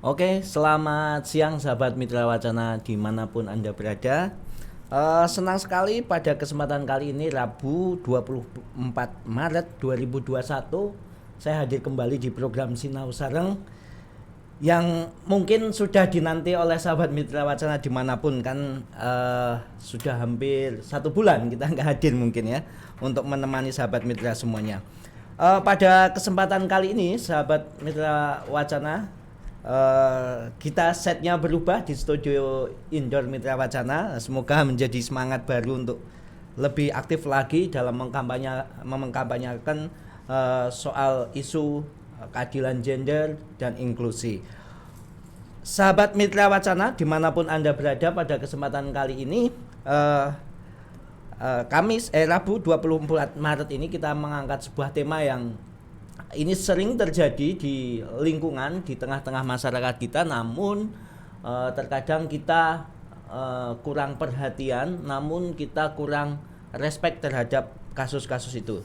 Oke, selamat siang sahabat Mitra Wacana dimanapun Anda berada. Senang sekali pada kesempatan kali ini Rabu 24 Maret 2021 saya hadir kembali di program Sinau Sareng yang mungkin sudah dinanti oleh sahabat Mitra Wacana dimanapun kan. Sudah hampir 1 bulan kita nggak hadir mungkin ya untuk menemani sahabat Mitra semuanya. Pada kesempatan kali ini sahabat Mitra Wacana, kita setnya berubah di studio indoor Mitra Wacana. Semoga menjadi semangat baru untuk lebih aktif lagi dalam mengkampanyakan soal isu keadilan gender dan inklusi. Sahabat Mitra Wacana dimanapun Anda berada, pada kesempatan kali ini Rabu 24 Maret ini kita mengangkat sebuah tema yang ini sering terjadi di lingkungan, di tengah-tengah masyarakat kita, namun terkadang kita kurang perhatian, namun kita kurang respect terhadap kasus-kasus itu.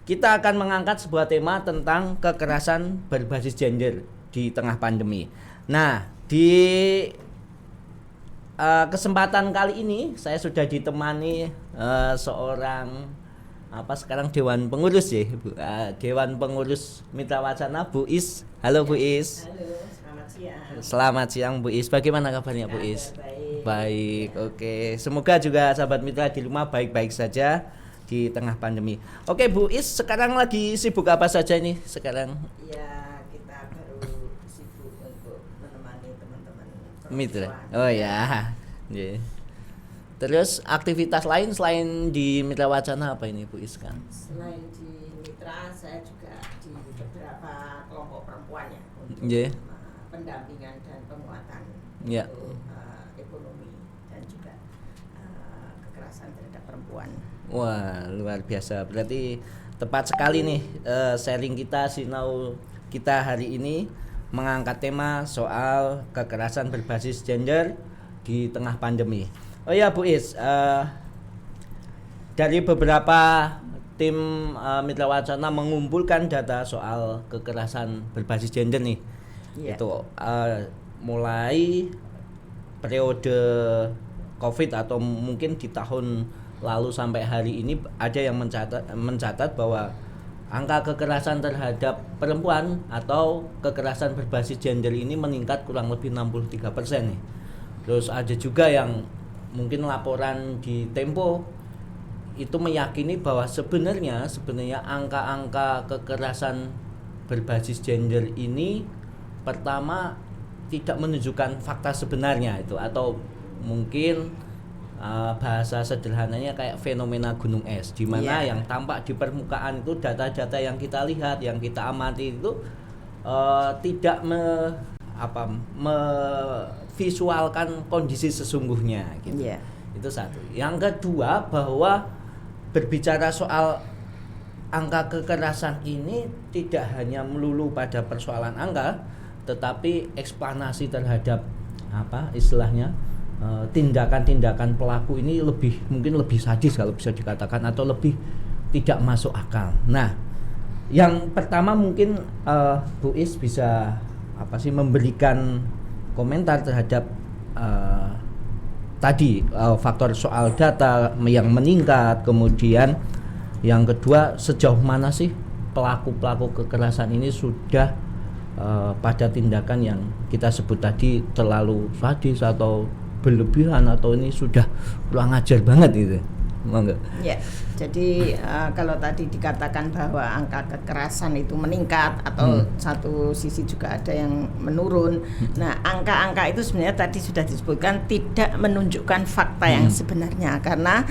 Kita akan mengangkat sebuah tema tentang kekerasan berbasis gender di tengah pandemi. Nah, di kesempatan kali ini saya sudah ditemani seorang sekarang Dewan Pengurus ya, Dewan Pengurus Mitra Wacana, Bu Is. Halo Bu Is. Halo, selamat siang. Selamat siang Bu Is. Bagaimana kabarnya Bu Is? Baik, oke. Semoga juga sahabat Mitra di rumah baik-baik saja di tengah pandemi. Oke Bu Is, sekarang lagi sibuk apa saja ini sekarang? Ya, kita baru sibuk untuk menemani teman-teman Mitra. Oh ya. Yeah. Terus aktivitas lain selain di Mitra Wacana apa ini Bu Is kan? Selain di Mitra, saya juga di beberapa kelompok perempuan ya untuk pendampingan dan penguatan untuk ekonomi dan juga kekerasan terhadap perempuan. Wah, luar biasa. Berarti tepat sekali nih sharing kita, sinau kita hari ini mengangkat tema soal kekerasan berbasis gender di tengah pandemi. Oh ya Bu Is, dari beberapa tim Mitra Wacana mengumpulkan data soal kekerasan berbasis gender nih. Itu mulai periode COVID atau mungkin di tahun lalu sampai hari ini ada yang mencatat bahwa angka kekerasan terhadap perempuan atau kekerasan berbasis gender ini meningkat kurang lebih 63% nih. Terus ada juga yang mungkin laporan di Tempo itu meyakini bahwa sebenarnya angka-angka kekerasan berbasis gender ini pertama tidak menunjukkan fakta sebenarnya itu, atau mungkin bahasa sederhananya kayak fenomena gunung es, di mana yang tampak di permukaan itu data-data yang kita lihat, yang kita amati itu tidak visualkan kondisi sesungguhnya gitu. Itu satu. Yang kedua, bahwa berbicara soal angka kekerasan ini tidak hanya melulu pada persoalan angka, tetapi eksplanasi terhadap tindakan-tindakan pelaku ini mungkin lebih sadis kalau bisa dikatakan, atau lebih tidak masuk akal. Nah, yang pertama mungkin Bu Is bisa memberikan komentar terhadap faktor soal data yang meningkat, kemudian yang kedua sejauh mana sih pelaku-pelaku kekerasan ini sudah pada tindakan yang kita sebut tadi terlalu sadis atau berlebihan, atau ini sudah kurang ajar banget gitu. Ya, jadi kalau tadi dikatakan bahwa angka kekerasan itu meningkat atau satu sisi juga ada yang menurun. Nah, angka-angka itu sebenarnya tadi sudah disebutkan tidak menunjukkan fakta yang sebenarnya, karena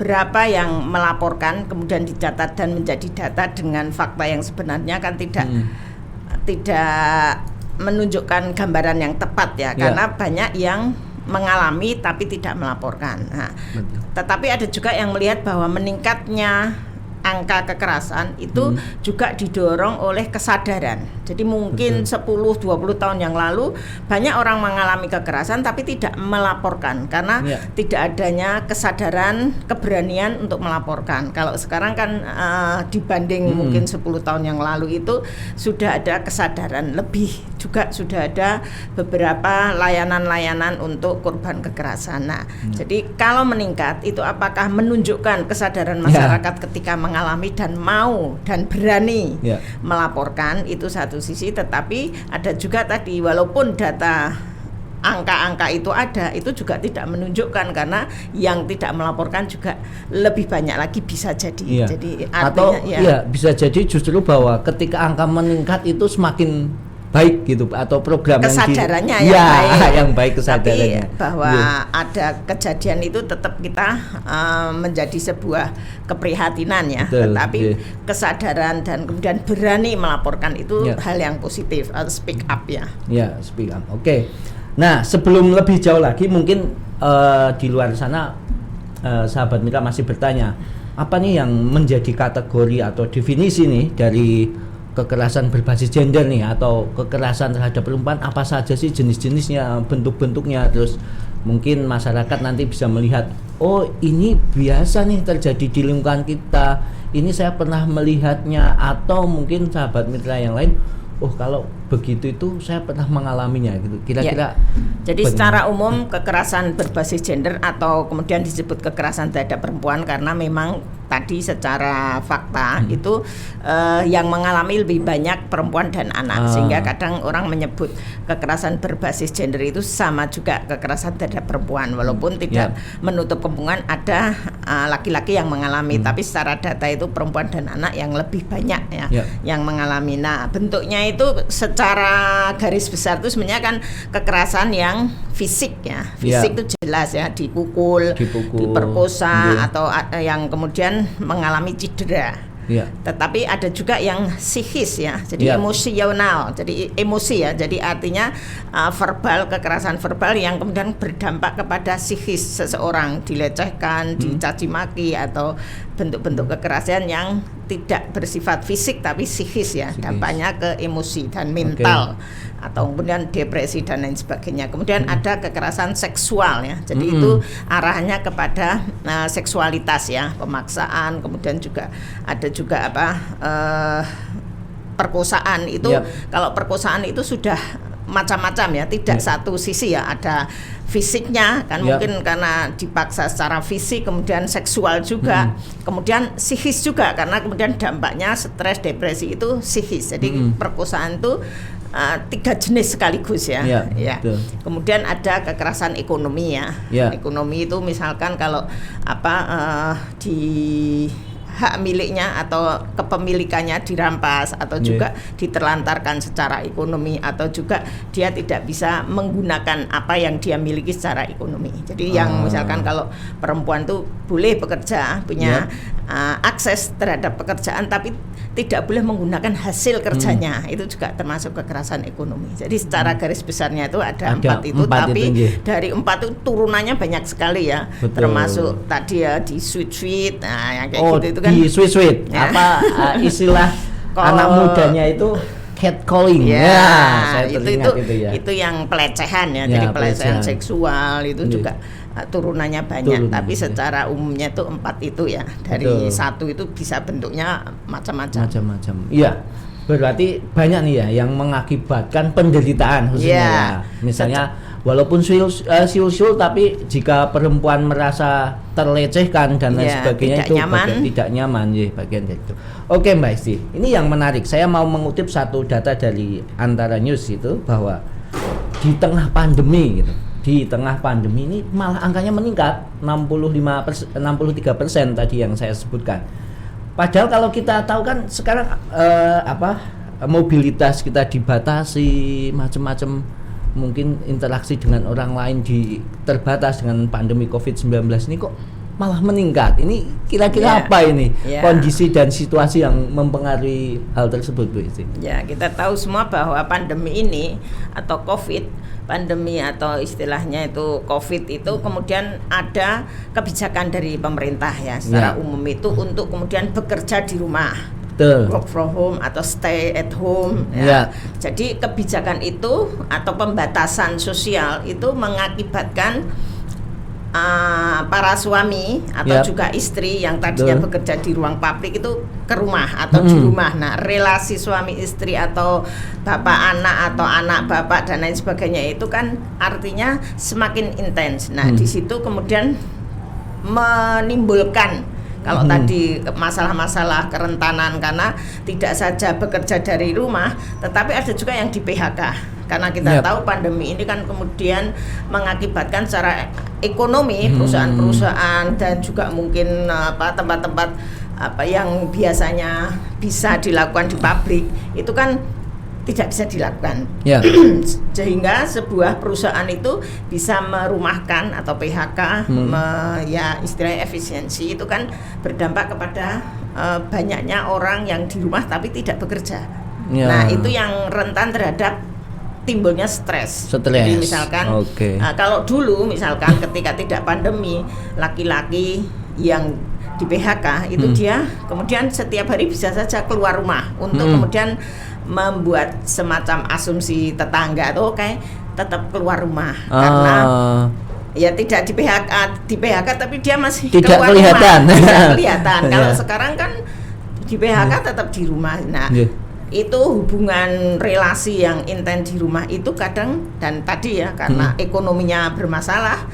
berapa yang melaporkan kemudian dicatat dan menjadi data dengan fakta yang sebenarnya kan tidak menunjukkan gambaran yang tepat ya, karena banyak yang mengalami tapi tidak melaporkan. Nah, tetapi ada juga yang melihat bahwa meningkatnya angka kekerasan itu juga didorong oleh kesadaran. Jadi mungkin 10-20 tahun yang lalu banyak orang mengalami kekerasan tapi tidak melaporkan karena tidak adanya kesadaran, keberanian untuk melaporkan. Kalau sekarang kan dibanding mungkin 10 tahun yang lalu itu sudah ada kesadaran lebih juga sudah ada beberapa layanan-layanan untuk korban kekerasan. Nah, jadi kalau meningkat itu apakah menunjukkan kesadaran masyarakat ketika mengalami dan mau dan berani melaporkan, itu satu sisi. Tetapi ada juga tadi, walaupun data angka-angka itu ada, itu juga tidak menunjukkan, karena yang tidak melaporkan juga lebih banyak lagi bisa jadi. Jadi artinya atau bisa jadi justru bahwa ketika angka meningkat itu semakin baik gitu, atau program kesadarannya yang baik kesadarannya. Tapi bahwa ada kejadian itu tetap kita menjadi sebuah keprihatinan ya. Betul, tetapi kesadaran dan kemudian berani melaporkan itu hal yang positif, atau speak up ya. Ya, speak up. Oke. Nah, sebelum lebih jauh lagi, mungkin di luar sana sahabat mitra masih bertanya, apa nih yang menjadi kategori atau definisi nih dari kekerasan berbasis gender nih, atau kekerasan terhadap perempuan, apa saja sih jenis-jenisnya, bentuk-bentuknya. Terus mungkin masyarakat nanti bisa melihat, oh ini biasa nih terjadi di lingkungan kita, ini saya pernah melihatnya, atau mungkin sahabat mitra yang lain, oh kalau begitu itu saya pernah mengalaminya gitu. Kira-kira jadi secara umum kekerasan berbasis gender, atau kemudian disebut kekerasan terhadap perempuan, karena memang tadi secara fakta itu yang mengalami lebih banyak perempuan dan anak, sehingga kadang orang menyebut kekerasan berbasis gender itu sama juga kekerasan terhadap perempuan, walaupun tidak menutup kemungkinan ada laki-laki yang mengalami, tapi secara data itu perempuan dan anak yang lebih banyak yang mengalami. Nah, bentuknya itu secara garis besar itu sebenarnya kan kekerasan yang fisik ya. Fisik itu jelas ya, dipukul, diperkosa, atau yang kemudian mengalami cedera. Tetapi ada juga yang psikis ya, jadi emosional, jadi emosi ya, jadi artinya verbal, kekerasan verbal yang kemudian berdampak kepada psikis seseorang, dilecehkan, dicaci maki, atau bentuk-bentuk kekerasan yang tidak bersifat fisik tapi psikis ya, dampaknya ke emosi dan mental, atau kemudian depresi dan lain sebagainya. Kemudian ada kekerasan seksual ya, jadi itu arahnya kepada seksualitas ya, pemaksaan, kemudian juga ada juga perkosaan itu. Kalau perkosaan itu sudah macam-macam ya, tidak satu sisi ya, ada fisiknya kan, mungkin karena dipaksa secara fisik, kemudian seksual juga, kemudian psikis juga, karena kemudian dampaknya stres, depresi itu psikis. Jadi perkosaan itu 3 jenis sekaligus ya. Kemudian ada kekerasan ekonomi ya. Ekonomi itu misalkan kalau di hak miliknya atau kepemilikannya dirampas, atau juga diterlantarkan secara ekonomi, atau juga dia tidak bisa menggunakan apa yang dia miliki secara ekonomi. Jadi yang misalkan kalau perempuan tuh boleh bekerja, punya akses terhadap pekerjaan, tapi tidak boleh menggunakan hasil kerjanya, itu juga termasuk kekerasan ekonomi. Jadi secara garis besarnya itu ada 4 itu, tapi dari 4 itu turunannya banyak sekali ya. Termasuk tadi ya di sweet, nah yang kayak gitu itu kan. Di sweet istilah anak mudanya itu catcalling saya teringat itu yang pelecehan ya, jadi pelecehan seksual itu juga turunannya banyak, tapi secara umumnya itu 4 itu ya. Dari 1 itu bisa bentuknya macam-macam. Iya, berarti banyak nih ya yang mengakibatkan penderitaan khususnya ya. Misalnya walaupun siul tapi jika perempuan merasa terlecehkan dan lain sebagainya, itu tidak nyaman ya, bagian dari itu. Oke Mbak Isti, ini yang menarik. Saya mau mengutip satu data dari Antara News itu, bahwa di tengah pandemi gitu, di tengah pandemi ini malah angkanya meningkat 63% tadi yang saya sebutkan. Padahal kalau kita tahu kan sekarang mobilitas kita dibatasi, macam-macam, mungkin interaksi dengan orang lain terbatas dengan pandemi COVID-19 ini, kok malah meningkat. Ini kira-kira apa ini kondisi dan situasi yang mempengaruhi hal tersebut, Bu Isti? Ya, kita tahu semua bahwa pandemi ini atau pandemi atau istilahnya itu COVID itu kemudian ada kebijakan dari pemerintah ya secara umum itu untuk kemudian bekerja di rumah. Work from home atau stay at home ya. Jadi kebijakan itu atau pembatasan sosial itu mengakibatkan para suami atau juga istri yang tadinya bekerja di ruang publik itu ke rumah atau di rumah. Nah, relasi suami istri atau bapak anak atau anak bapak dan lain sebagainya itu kan artinya semakin intens. Nah, di situ kemudian menimbulkan kalau tadi masalah-masalah kerentanan karena tidak saja bekerja dari rumah, tetapi ada juga yang di PHK. Karena kita tahu pandemi ini kan kemudian mengakibatkan secara ekonomi perusahaan-perusahaan dan juga mungkin tempat-tempat yang biasanya bisa dilakukan di pabrik itu kan tidak bisa dilakukan. Sehingga sebuah perusahaan itu bisa merumahkan atau PHK, istilahnya efisiensi itu kan berdampak kepada banyaknya orang yang di rumah tapi tidak bekerja. Nah, itu yang rentan terhadap timbulnya stres. Jadi misalkan kalau dulu misalkan ketika tidak pandemi, laki-laki yang di PHK itu dia kemudian setiap hari bisa saja keluar rumah untuk kemudian membuat semacam asumsi tetangga atau tetap keluar rumah karena ya tidak di PHK tapi dia masih tidak keluar kelihatan. Rumah tidak kelihatan. Kalau sekarang kan di PHK tetap di rumah. Nah, itu hubungan relasi yang intens di rumah itu kadang dan tadi ya karena ekonominya bermasalah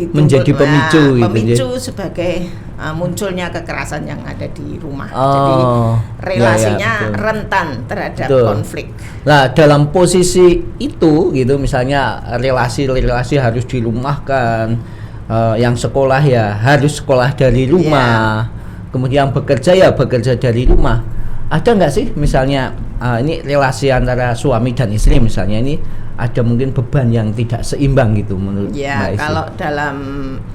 menjadi pemicu sebagai munculnya kekerasan yang ada di rumah. Jadi relasinya rentan terhadap konflik. Nah, dalam posisi itu gitu misalnya relasi harus dirumahkan, yang sekolah ya harus sekolah dari rumah, kemudian bekerja dari rumah. Ada nggak sih misalnya ini relasi antara suami dan istri misalnya ini ada mungkin beban yang tidak seimbang gitu menurut Mbak Isi? Kalau dalam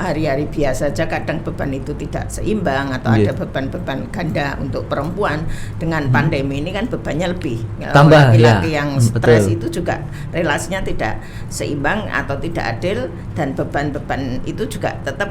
hari-hari biasa saja kadang beban itu tidak seimbang atau ada beban-beban ganda untuk perempuan. Dengan pandemi ini kan bebannya lebih. Tambah laki-laki yang stres itu juga relasinya tidak seimbang atau tidak adil dan beban-beban itu juga tetap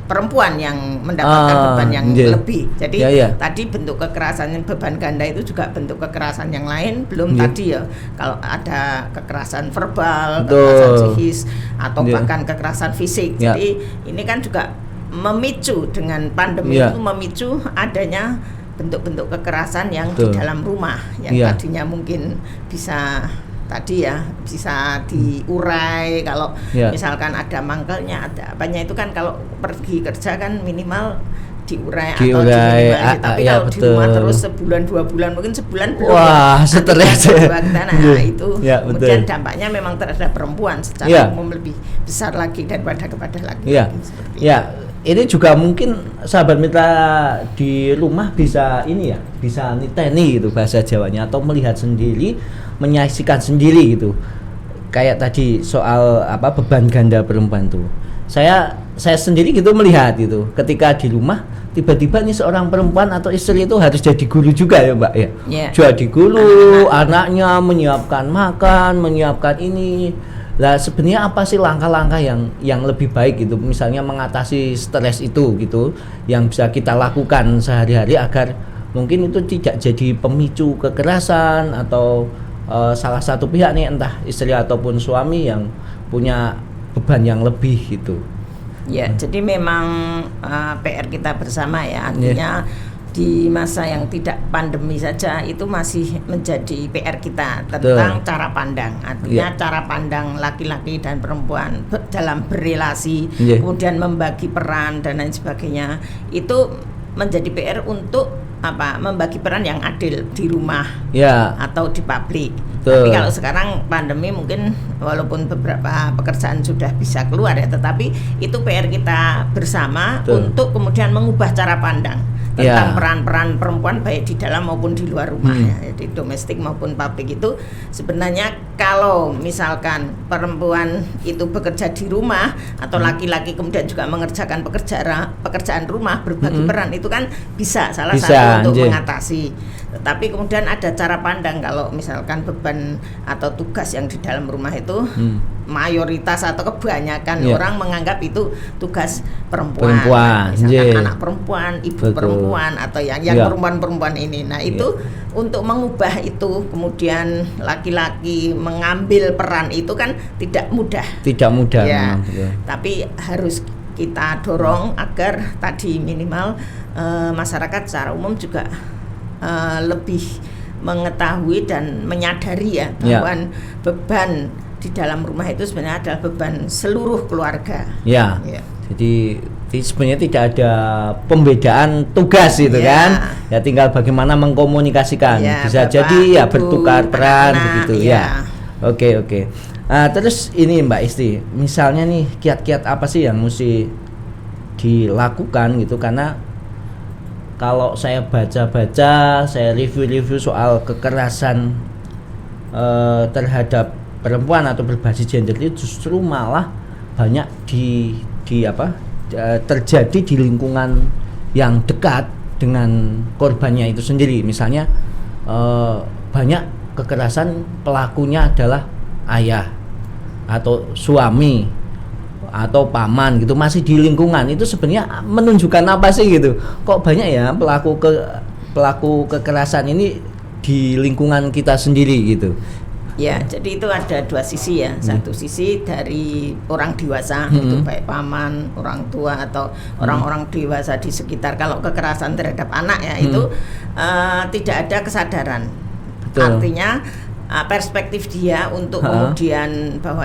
perempuan yang mendapatkan beban yang lebih. Jadi tadi bentuk kekerasan beban ganda itu juga bentuk kekerasan yang lain. Belum tadi ya kalau ada kekerasan verbal, kekerasan psikis atau bahkan kekerasan fisik. Jadi ini kan juga memicu dengan pandemi itu memicu adanya bentuk-bentuk kekerasan yang di dalam rumah yang tadinya mungkin bisa diurai kalau misalkan ada mangkelnya, ada apanya itu kan kalau pergi kerja kan minimal diurai atau tapi kalau di rumah terus sebulan 2 bulan mungkin sebulan belum. Setelah itu kemudian dampaknya memang terhadap perempuan secara umum lebih besar lagi daripada kepada laki-laki. Ini juga mungkin sahabat mitra di rumah bisa niteni gitu bahasa Jawanya atau melihat sendiri, menyaksikan sendiri gitu. Kayak tadi soal beban ganda perempuan tuh. Saya sendiri gitu melihat gitu. Ketika di rumah tiba-tiba nih seorang perempuan atau istri itu harus jadi guru juga ya, Mbak ya. Jadi guru, anaknya menyiapkan makan, menyiapkan ini. Lah sebenarnya apa sih langkah-langkah yang lebih baik gitu misalnya mengatasi stres itu gitu yang bisa kita lakukan sehari-hari agar mungkin itu tidak jadi pemicu kekerasan atau salah satu pihak nih entah istri ataupun suami yang punya beban yang lebih gitu. Jadi memang PR kita bersama ya artinya di masa yang tidak pandemi saja itu masih menjadi PR kita tentang cara pandang. Artinya cara pandang laki-laki dan perempuan dalam berrelasi, kemudian membagi peran dan lain sebagainya. Itu menjadi PR untuk membagi peran yang adil di rumah atau di publik. Tapi kalau sekarang pandemi mungkin walaupun beberapa pekerjaan sudah bisa keluar ya, tetapi itu PR kita bersama untuk kemudian mengubah cara pandang tentang peran-peran perempuan baik di dalam maupun di luar rumah jadi domestik maupun publik itu sebenarnya kalau misalkan perempuan itu bekerja di rumah atau laki-laki kemudian juga mengerjakan pekerjaan rumah berbagi peran itu kan bisa salah satu untuk mengatasi. Tetapi kemudian ada cara pandang kalau misalkan beban atau tugas yang di dalam rumah itu mayoritas atau kebanyakan orang menganggap itu tugas perempuan. Misalkan anak perempuan, ibu perempuan atau yang perempuan-perempuan ini. Nah, itu untuk mengubah itu kemudian laki-laki mengambil peran itu kan tidak mudah. Tidak mudah. Ya. Tapi harus kita dorong agar tadi minimal masyarakat secara umum juga lebih mengetahui dan menyadari bahwa beban di dalam rumah itu sebenarnya adalah beban seluruh keluarga. Ya. Jadi sebenarnya tidak ada pembedaan tugas itu kan. Ya tinggal bagaimana mengkomunikasikan. Bisa Bapak, jadi ya bertukar peran begitu ya. Oke. Terus ini Mbak Isti, misalnya nih kiat-kiat apa sih yang mesti dilakukan gitu, karena kalau saya baca-baca, saya review-review soal kekerasan terhadap perempuan atau berbasis gender itu justru malah banyak terjadi di lingkungan yang dekat dengan korbannya itu sendiri. Misalnya banyak kekerasan pelakunya adalah ayah atau suami atau paman gitu, masih di lingkungan itu sebenarnya menunjukkan apa sih gitu? Kok banyak ya pelaku kekerasan ini di lingkungan kita sendiri gitu? Ya, jadi itu ada dua sisi ya. Satu sisi dari orang dewasa, itu baik paman, orang tua atau orang-orang dewasa di sekitar. Kalau kekerasan terhadap anak ya itu tidak ada kesadaran. Betul. Artinya perspektif dia untuk kemudian bahwa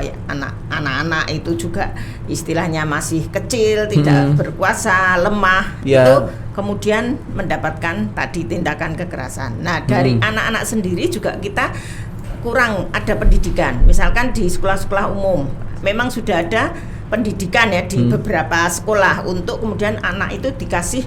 anak-anak itu juga istilahnya masih kecil, tidak berkuasa, lemah, itu kemudian mendapatkan tadi tindakan kekerasan. Nah, dari anak-anak sendiri juga kita kurang ada pendidikan. Misalkan di sekolah-sekolah umum memang sudah ada pendidikan ya di beberapa sekolah untuk kemudian anak itu dikasih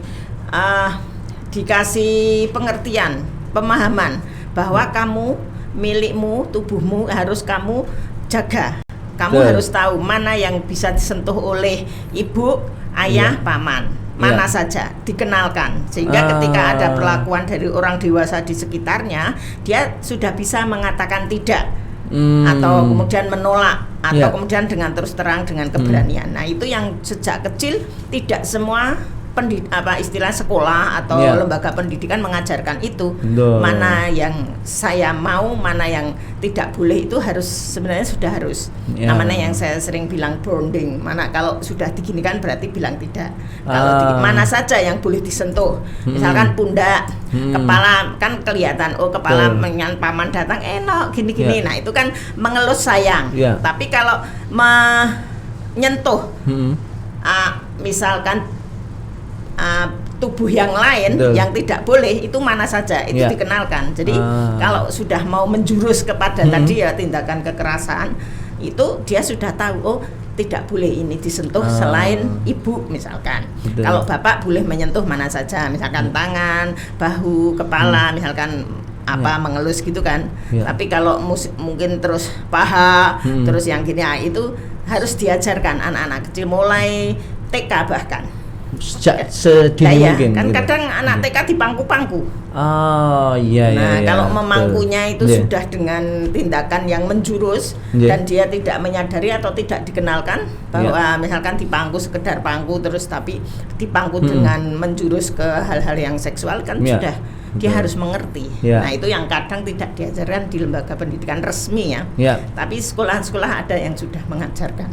pengertian, pemahaman bahwa kamu milikmu, tubuhmu harus kamu jaga. Kamu harus tahu mana yang bisa disentuh oleh ibu, ayah, paman, mana saja dikenalkan. Sehingga ketika ada perlakuan dari orang dewasa di sekitarnya, dia sudah bisa mengatakan tidak atau kemudian menolak atau kemudian dengan terus terang dengan keberanian. Nah, itu yang sejak kecil tidak semua istilah sekolah atau lembaga pendidikan mengajarkan itu. Mana yang saya mau, mana yang tidak boleh, itu harus sebenarnya sudah harus. Namanya yang saya sering bilang bonding. Mana kalau sudah diginikan berarti bilang tidak. Kalau mana saja yang boleh disentuh. Misalkan pundak, kepala kan kelihatan, kepala paman datang enak gini-gini. Nah, itu kan mengelus sayang. Tapi kalau menyentuh misalkan tubuh yang lain yang tidak boleh, itu mana saja itu dikenalkan. Jadi kalau sudah mau menjurus kepada tadi ya tindakan kekerasan, itu dia sudah tahu tidak boleh ini disentuh selain ibu misalkan. Kalau bapak boleh menyentuh mana saja, misalkan tangan, bahu, kepala, misalkan mengelus gitu kan. Tapi kalau mungkin terus paha, terus yang gini itu harus diajarkan anak-anak kecil mulai TK bahkan. Sedini mungkin kan gitu. Kadang anak TK dipangku-pangku. Kalau memangkunya itu sudah dengan tindakan yang menjurus dan dia tidak menyadari atau tidak dikenalkan bahwa misalkan dipangku sekedar pangku terus tapi dipangku dengan menjurus ke hal-hal yang seksual kan sudah dia harus mengerti. Nah, itu yang kadang tidak diajarkan di lembaga pendidikan resmi ya. Tapi sekolah-sekolah ada yang sudah mengajarkan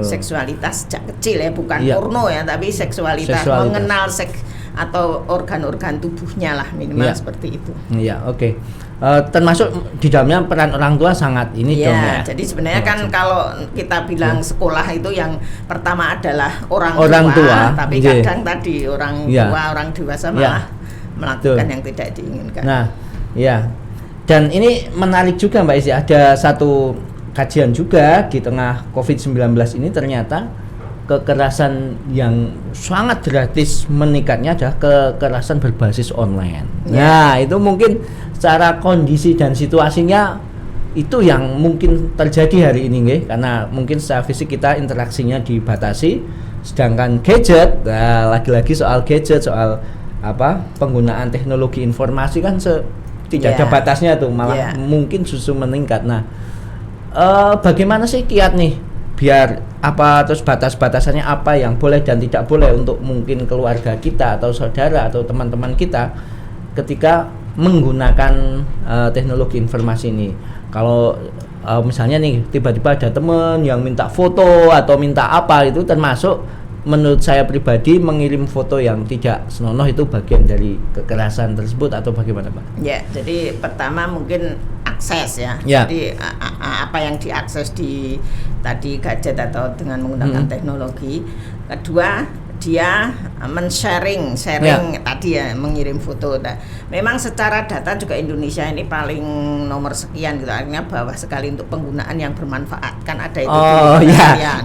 seksualitas sejak kecil ya, bukan porno ya, tapi seksualitas. Mengenal seks atau organ-organ tubuhnya lah minimal seperti itu. Termasuk di dalamnya peran orang tua sangat ini dong ya. Jadi sebenarnya kan kalau kita bilang sekolah itu yang pertama adalah orang tua, tapi kadang tadi orang tua, orang dewasa malah melakukan yang tidak diinginkan. Nah, dan ini menarik juga Mbak Isti, ada satu kajian juga di tengah COVID-19 ini ternyata kekerasan yang sangat drastis meningkatnya adalah kekerasan berbasis online. Nah, itu mungkin secara kondisi dan situasinya itu yang mungkin terjadi hari ini karena mungkin secara fisik kita interaksinya dibatasi, sedangkan gadget, lagi-lagi soal gadget, soal penggunaan teknologi informasi kan tidak ada batasnya tuh, malah mungkin justru meningkat. Nah, bagaimana sih kiat nih biar apa, terus batas-batasannya apa yang boleh dan tidak boleh untuk mungkin keluarga kita atau saudara atau teman-teman kita ketika menggunakan teknologi informasi ini. Kalau misalnya nih tiba-tiba ada teman yang minta foto atau minta apa, itu termasuk menurut saya pribadi mengirim foto yang tidak senonoh, itu bagian dari kekerasan tersebut atau bagaimana, Pak? Ya, jadi pertama mungkin akses ya. Jadi apa yang diakses di tadi gadget atau dengan menggunakan teknologi. Kedua, dia men-sharing tadi ya, mengirim foto. Nah, memang secara data juga Indonesia ini paling nomor sekian gitu, artinya bawah sekali untuk penggunaan yang bermanfaat, kan ada itu.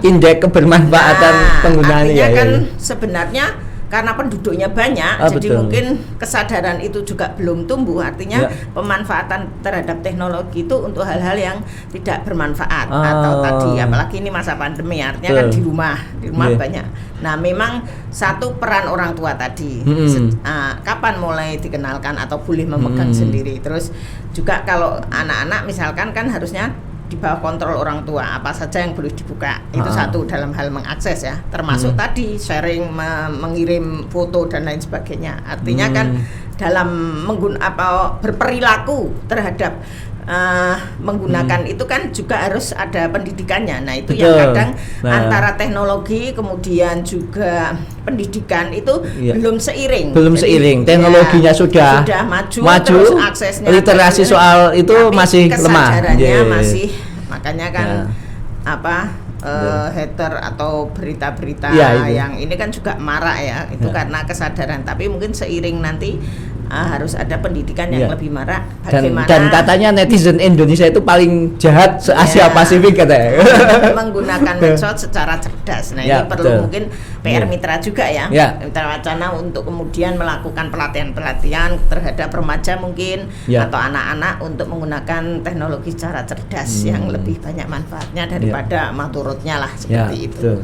Indeks kebermanfaatan penggunaan. Artinya kan sebenarnya karena penduduknya banyak, jadi betul. mungkin kesadaran itu juga belum tumbuh. Artinya pemanfaatan terhadap teknologi itu untuk hal-hal yang tidak bermanfaat atau tadi, apalagi ini masa pandemi, artinya kan di rumah banyak. Nah, memang satu peran orang tua tadi, kapan mulai dikenalkan atau boleh memegang sendiri. Terus juga kalau anak-anak misalkan kan harusnya di bawah kontrol orang tua, apa saja yang boleh dibuka. Itu satu dalam hal mengakses ya, termasuk tadi sharing, mengirim foto dan lain sebagainya. Artinya kan dalam berperilaku terhadap menggunakan itu kan juga harus ada pendidikannya. Nah, itu yang kadang antara teknologi kemudian juga pendidikan itu belum seiring. Teknologinya sudah maju terus aksesnya, literasi soal itu masih lemah. Masih, makanya kan hater atau berita-berita yang ini kan juga marak ya, itu karena kesadaran. Tapi mungkin seiring nanti harus ada pendidikan yang lebih marak. Dan katanya netizen Indonesia itu paling jahat se-Asia Pasifik katanya. Menggunakan medsos secara cerdas. Nah, ini perlu mungkin PR Mitra juga ya. Mitra Wacana untuk kemudian melakukan pelatihan-pelatihan terhadap remaja mungkin atau anak-anak untuk menggunakan teknologi secara cerdas yang lebih banyak manfaatnya daripada maturutnya lah, seperti itu.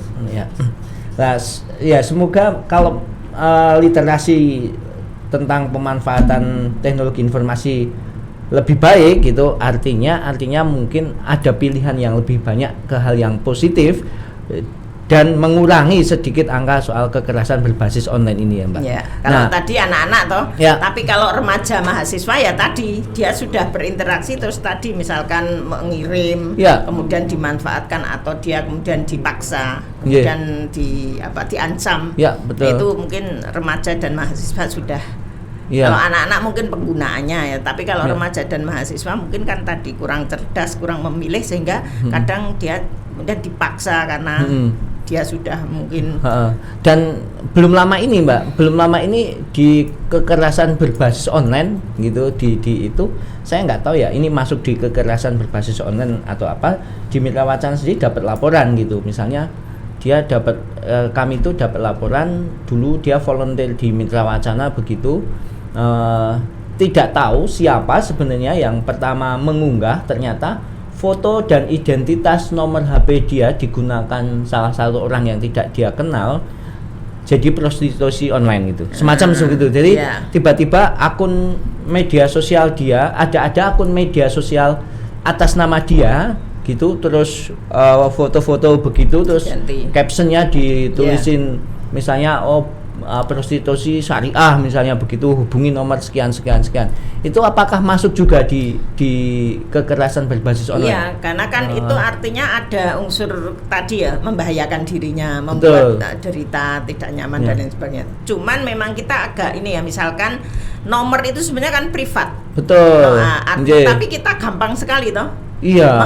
Nah, semoga kalau literasi tentang pemanfaatan teknologi informasi lebih baik gitu, artinya mungkin ada pilihan yang lebih banyak ke hal yang positif dan mengurangi sedikit angka soal kekerasan berbasis online ini ya, Mbak. Kalau tadi anak-anak tapi kalau remaja mahasiswa ya tadi dia sudah berinteraksi, terus tadi misalkan mengirim kemudian dimanfaatkan atau dia kemudian dipaksa, kemudian diancam. Itu mungkin remaja dan mahasiswa sudah. Kalau anak-anak mungkin penggunaannya ya, tapi kalau remaja dan mahasiswa mungkin kan tadi kurang cerdas, kurang memilih, sehingga kadang dia kemudian dipaksa karena dia sudah mungkin. Dan belum lama ini, Mbak, di kekerasan berbasis online gitu, di itu saya nggak tahu ya ini masuk di kekerasan berbasis online atau apa. Di Mitra Wacana sendiri dapat laporan gitu, misalnya dia dapat kami itu dapat laporan dulu, dia volunteer di Mitra Wacana begitu, tidak tahu siapa sebenarnya yang pertama mengunggah, ternyata foto dan identitas nomor HP dia digunakan salah satu orang yang tidak dia kenal jadi prostitusi online gitu, semacam segitu. Jadi tiba-tiba akun media sosial dia ada akun media sosial atas nama dia gitu, terus foto-foto begitu, terus captionnya ditulisin misalnya prostitusi syariah misalnya begitu, hubungi nomor sekian. Itu apakah masuk juga di kekerasan berbasis online? Iya, karena kan itu artinya ada unsur tadi ya, membahayakan dirinya, membuat derita, tidak nyaman dan lain sebagainya. Cuman memang kita agak ini ya, misalkan nomor itu sebenarnya kan privat. Tapi kita gampang sekali toh.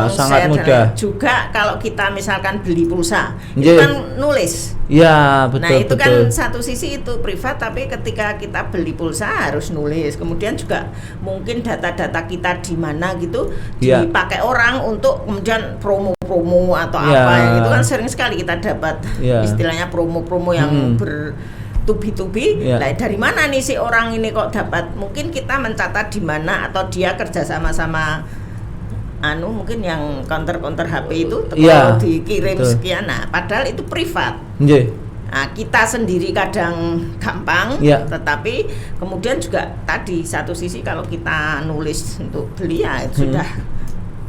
Sangat mudah. Juga kalau kita misalkan beli pulsa, itu kan nulis. Betul. Nah, itu kan satu sisi itu privat, tapi ketika kita beli pulsa harus nulis. Kemudian juga mungkin data-data kita di mana gitu dipakai orang untuk kemudian promo-promo atau apa. Itu kan sering sekali kita dapat istilahnya promo-promo yang tubi-tubi. Nah, dari mana nih si orang ini kok dapat? Mungkin kita mencatat di mana atau dia kerja sama-sama mungkin yang counter HP itu dikirim sekian. Nah, padahal itu privat. Nah, kita sendiri kadang gampang, tetapi kemudian juga tadi satu sisi kalau kita nulis untuk beli ya itu sudah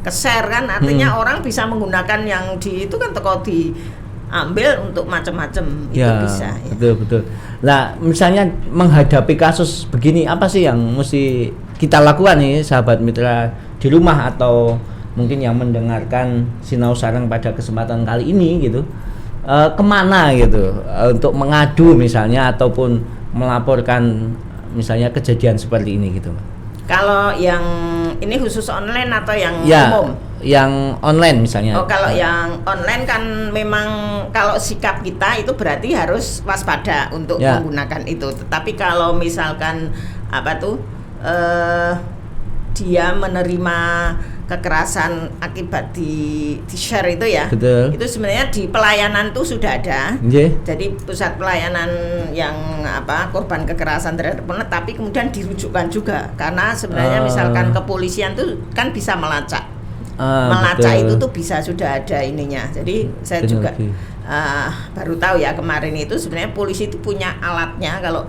ke-share kan, artinya orang bisa menggunakan yang di itu kan toko diambil untuk macam-macam itu Ya, bisa ya. betul. Nah, misalnya menghadapi kasus begini, apa sih yang mesti kita lakukan nih, sahabat mitra di rumah atau mungkin yang mendengarkan Sinau Sareng pada kesempatan kali ini gitu, kemana gitu untuk mengadu misalnya ataupun melaporkan misalnya kejadian seperti ini gitu, Mbak? Kalau yang ini khusus online atau yang Ya, umum? yang online misalnya. Oh, kalau yang online kan memang kalau sikap kita itu berarti harus waspada untuk Ya. menggunakan itu. Tetapi kalau misalkan apa tuh dia menerima kekerasan akibat di share itu ya, Betul. itu sebenarnya di pelayanan tuh sudah ada. Nggih. Jadi pusat pelayanan yang korban kekerasan terhadap anak, tapi kemudian dirujukkan juga karena sebenarnya misalkan kepolisian tuh kan bisa melacak. Melacak Betul. itu tuh bisa sudah ada ininya. Jadi saya juga baru tahu ya kemarin itu sebenarnya polisi itu punya alatnya, kalau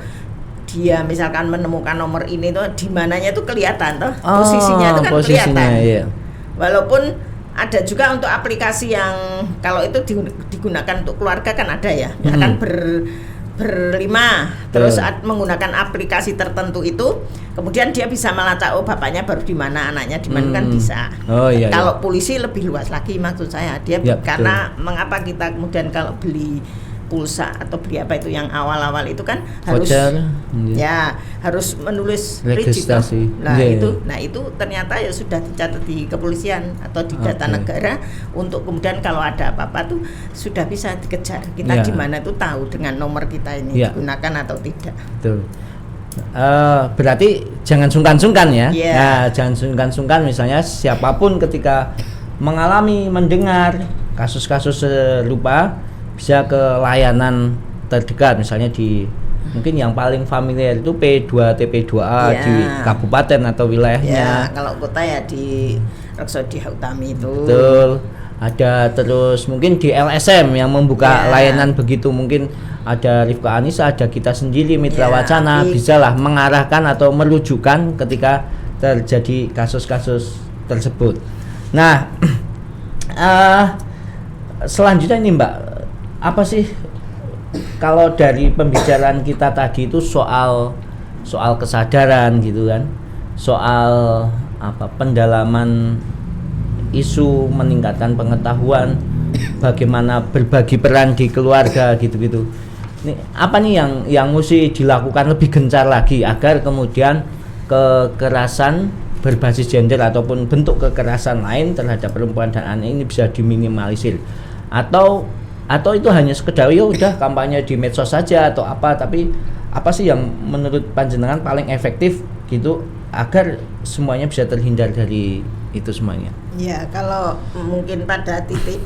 dia misalkan menemukan nomor ini tuh di mananya tuh kelihatan tuh posisinya itu kan kelihatan. Iya. Walaupun ada juga untuk aplikasi yang kalau itu digunakan untuk keluarga kan ada ya, akan berlima terus menggunakan aplikasi tertentu itu, kemudian dia bisa melacak bapaknya baru di mana, anaknya di mana kan bisa. Iya. Kalau polisi lebih luas lagi maksud saya, dia karena mengapa kita kemudian kalau beli pulsa atau beli apa itu yang awal-awal itu kan harus ya harus menulis registrasi. Nah itu ternyata ya sudah dicatat di kepolisian atau di data negara untuk kemudian kalau ada apa-apa tuh sudah bisa dikejar kita di mana tuh tahu dengan nomor kita ini digunakan atau tidak. Betul. Berarti jangan sungkan-sungkan ya. Yeah. Nah, jangan sungkan-sungkan misalnya siapapun ketika mendengar kasus-kasus serupa bisa ke layanan terdekat, misalnya di mungkin yang paling familiar itu P2 TP2A di kabupaten atau wilayahnya. Ya, kalau kota ya di Reksodi Utami itu. Betul. Ada terus mungkin di LSM yang membuka layanan begitu, mungkin ada Rifka Anissa, ada kita sendiri Mitra Wacana, bisalah mengarahkan atau merujukan ketika terjadi kasus-kasus tersebut. Nah, selanjutnya ini Mbak, apa sih kalau dari pembicaraan kita tadi itu soal kesadaran gitu kan, soal pendalaman isu, meningkatkan pengetahuan, bagaimana berbagi peran di keluarga gitu-gitu. Ini apa nih yang mesti dilakukan lebih gencar lagi agar kemudian kekerasan berbasis gender ataupun bentuk kekerasan lain terhadap perempuan dan anak ini bisa diminimalisir, atau itu hanya sekedar ya udah kampanye di medsos saja atau apa, tapi apa sih yang menurut panjenengan paling efektif gitu agar semuanya bisa terhindar dari itu semuanya? Ya, kalau mungkin pada titik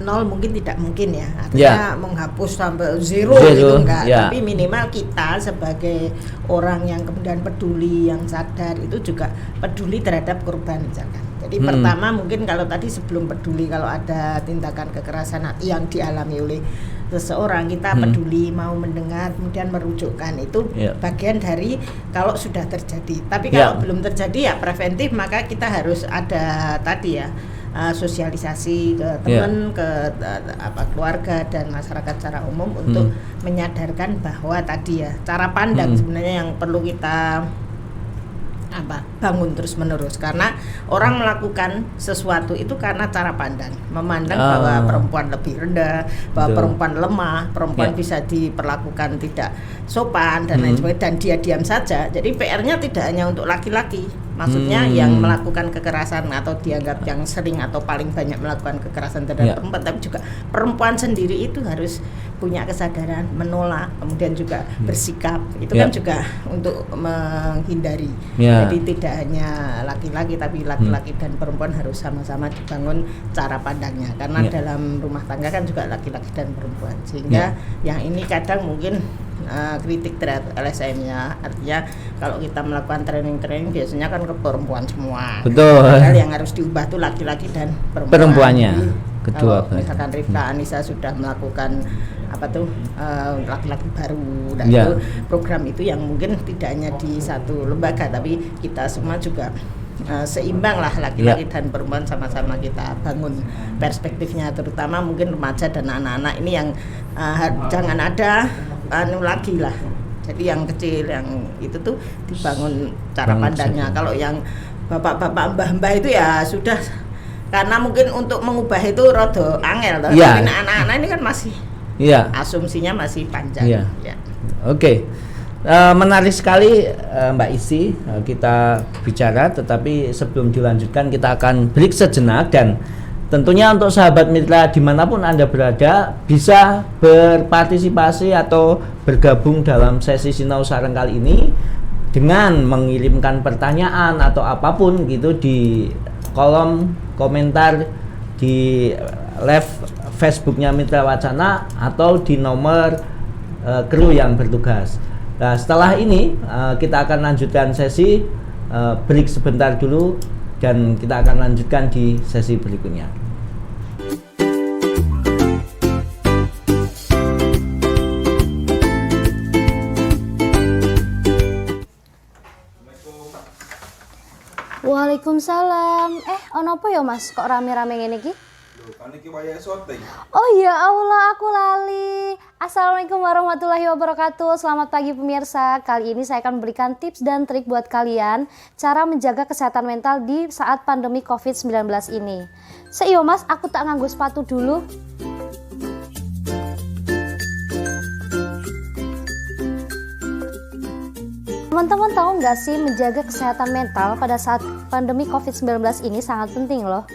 nol mungkin tidak mungkin ya, artinya menghapus sampai zero gitu enggak, tapi minimal kita sebagai orang yang kemudian peduli, yang sadar itu juga peduli terhadap korban misalkan. Jadi pertama mungkin kalau tadi sebelum peduli kalau ada tindakan kekerasan yang dialami oleh seseorang, kita peduli, mau mendengar, kemudian merujukkan, itu bagian dari kalau sudah terjadi. Tapi kalau belum terjadi ya preventif, maka kita harus ada tadi ya sosialisasi ke teman, ke keluarga dan masyarakat secara umum untuk menyadarkan bahwa tadi ya cara pandang sebenarnya yang perlu kita bangun terus menerus, karena orang melakukan sesuatu itu karena cara pandang, memandang bahwa perempuan lebih rendah, bahwa perempuan lemah, perempuan bisa diperlakukan tidak sopan dan lain sebagainya, dan dia diam saja. Jadi PR-nya tidak hanya untuk laki-laki, maksudnya yang melakukan kekerasan atau dianggap yang sering atau paling banyak melakukan kekerasan terhadap perempuan, tapi juga perempuan sendiri itu harus punya kesadaran menolak, kemudian juga bersikap, itu kan juga untuk menghindari. Jadi tidak hanya laki-laki, tapi laki-laki dan perempuan harus sama-sama dibangun cara pandangnya, karena dalam rumah tangga kan juga laki-laki dan perempuan, sehingga yang ini kadang mungkin kritik terhadap LSM-nya, artinya kalau kita melakukan training biasanya kan ke perempuan semua. Betul. Padahal yang harus diubah tuh laki-laki dan perempuannya. Kedua. Kalau misalkan Rifka Anissa sudah melakukan laki-laki baru, dan itu program itu yang mungkin tidak hanya di satu lembaga, tapi kita semua juga seimbang lah, laki-laki dan perempuan sama-sama kita bangun perspektifnya, terutama mungkin remaja dan anak-anak ini yang jangan ada lagi lah. Jadi yang kecil yang itu tuh dibangun cara pandangnya. Kalau yang bapak-bapak mbah-mbah itu ya sudah, karena mungkin untuk mengubah itu rada angel toh. Tapi anak-anak ini kan masih asumsinya masih panjang. Ya. Oke. Menarik sekali Mbak Isi kita bicara, tetapi sebelum dilanjutkan kita akan break sejenak, dan tentunya untuk sahabat mitra dimanapun Anda berada bisa berpartisipasi atau bergabung dalam sesi Sinau Sareng kali ini dengan mengirimkan pertanyaan atau apapun gitu di kolom komentar di live Facebooknya Mitra Wacana atau di nomor kru yang bertugas. Nah, setelah ini kita akan lanjutkan sesi, break sebentar dulu dan kita akan lanjutkan di sesi berikutnya. Waalaikumsalam. Ono apa ya Mas? Kok rame-rame ngene iki? Kan iki wayahe syuting. Oh ya Allah, aku lali. Assalamualaikum warahmatullahi wabarakatuh. Selamat pagi pemirsa. Kali ini saya akan memberikan tips dan trik buat kalian cara menjaga kesehatan mental di saat pandemi COVID-19 ini. Seiyo Mas, aku tak nganggo sepatu dulu. Teman-teman tahu nggak sih, menjaga kesehatan mental pada saat pandemi COVID-19 ini sangat penting loh.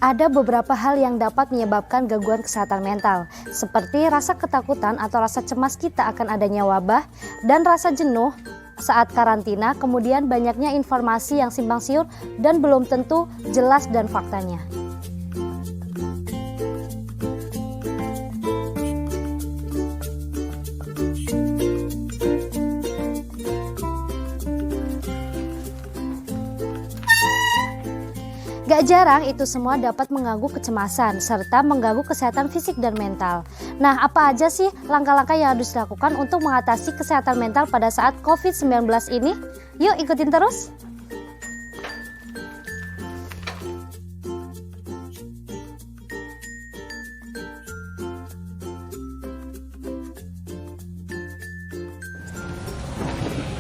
Ada beberapa hal yang dapat menyebabkan gangguan kesehatan mental, seperti rasa ketakutan atau rasa cemas kita akan adanya wabah, dan rasa jenuh saat karantina, kemudian banyaknya informasi yang simpang siur dan belum tentu jelas dan faktanya. Gak jarang itu semua dapat mengganggu kecemasan serta mengganggu kesehatan fisik dan mental. Nah, apa aja sih langkah-langkah yang harus dilakukan untuk mengatasi kesehatan mental pada saat COVID-19 ini? Yuk ikutin terus!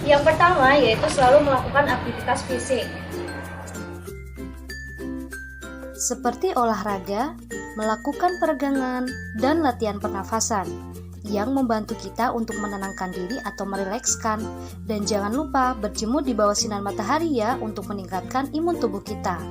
Yang pertama yaitu selalu melakukan aktivitas fisik, seperti olahraga, melakukan peregangan, dan latihan pernafasan yang membantu kita untuk menenangkan diri atau merilekskan. Dan jangan lupa berjemur di bawah sinar matahari ya, untuk meningkatkan imun tubuh kita.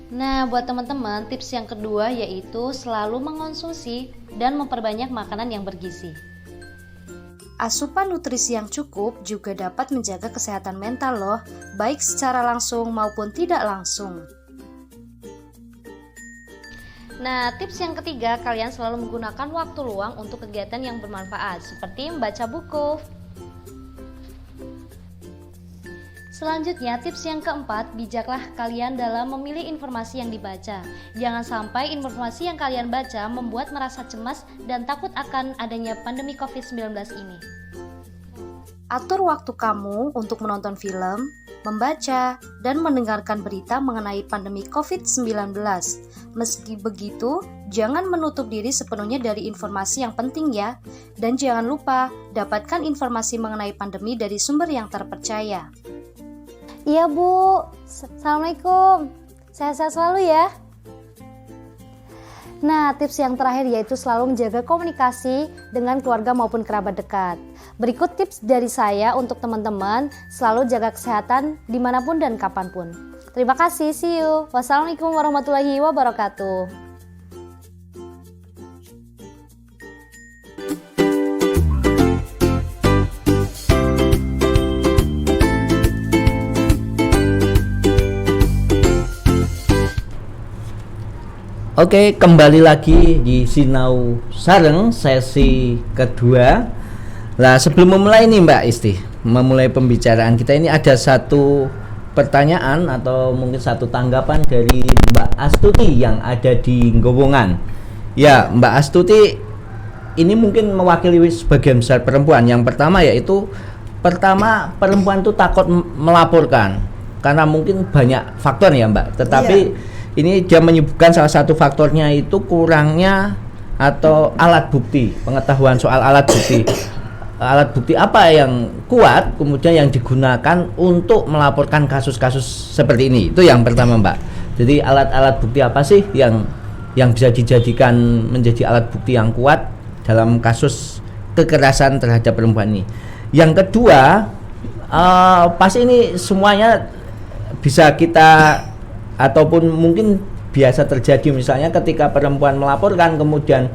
Nah, buat teman-teman, tips yang kedua yaitu selalu mengonsumsi dan memperbanyak makanan yang bergizi. Asupan nutrisi yang cukup juga dapat menjaga kesehatan mental loh, baik secara langsung maupun tidak langsung. Nah, tips yang ketiga, kalian selalu menggunakan waktu luang untuk kegiatan yang bermanfaat, seperti membaca buku. Selanjutnya, tips yang keempat, bijaklah kalian dalam memilih informasi yang dibaca. Jangan sampai informasi yang kalian baca membuat merasa cemas dan takut akan adanya pandemi COVID-19 ini. Atur waktu kamu untuk menonton film, membaca, dan mendengarkan berita mengenai pandemi COVID-19. Meski begitu, jangan menutup diri sepenuhnya dari informasi yang penting ya. Dan jangan lupa, dapatkan informasi mengenai pandemi dari sumber yang terpercaya. Iya Bu, Assalamualaikum. Sehat-sehat selalu ya. Nah, tips yang terakhir yaitu selalu menjaga komunikasi dengan keluarga maupun kerabat dekat. Berikut tips dari saya untuk teman-teman selalu jaga kesehatan dimanapun dan kapanpun. Terima kasih, see you. Wassalamualaikum warahmatullahi wabarakatuh. Oke, kembali lagi di Sinau Sareng sesi kedua. Nah, sebelum memulai nih Mbak Isti, memulai pembicaraan kita ini ada satu pertanyaan atau mungkin satu tanggapan dari Mbak Astuti yang ada di Ngowongan. Ya, Mbak Astuti ini mungkin mewakili sebagian besar perempuan. Yang pertama yaitu perempuan tuh takut melaporkan karena mungkin banyak faktor ya Mbak. Tetapi ini dia menyebutkan salah satu faktornya itu kurangnya atau alat bukti, pengetahuan soal alat bukti. Alat bukti apa yang kuat kemudian yang digunakan untuk melaporkan kasus-kasus seperti ini. Itu yang pertama Mbak. Jadi alat-alat bukti apa sih yang bisa dijadikan menjadi alat bukti yang kuat dalam kasus kekerasan terhadap perempuan ini. Yang kedua, pasti ini semuanya bisa kita ataupun mungkin biasa terjadi misalnya ketika perempuan melaporkan kemudian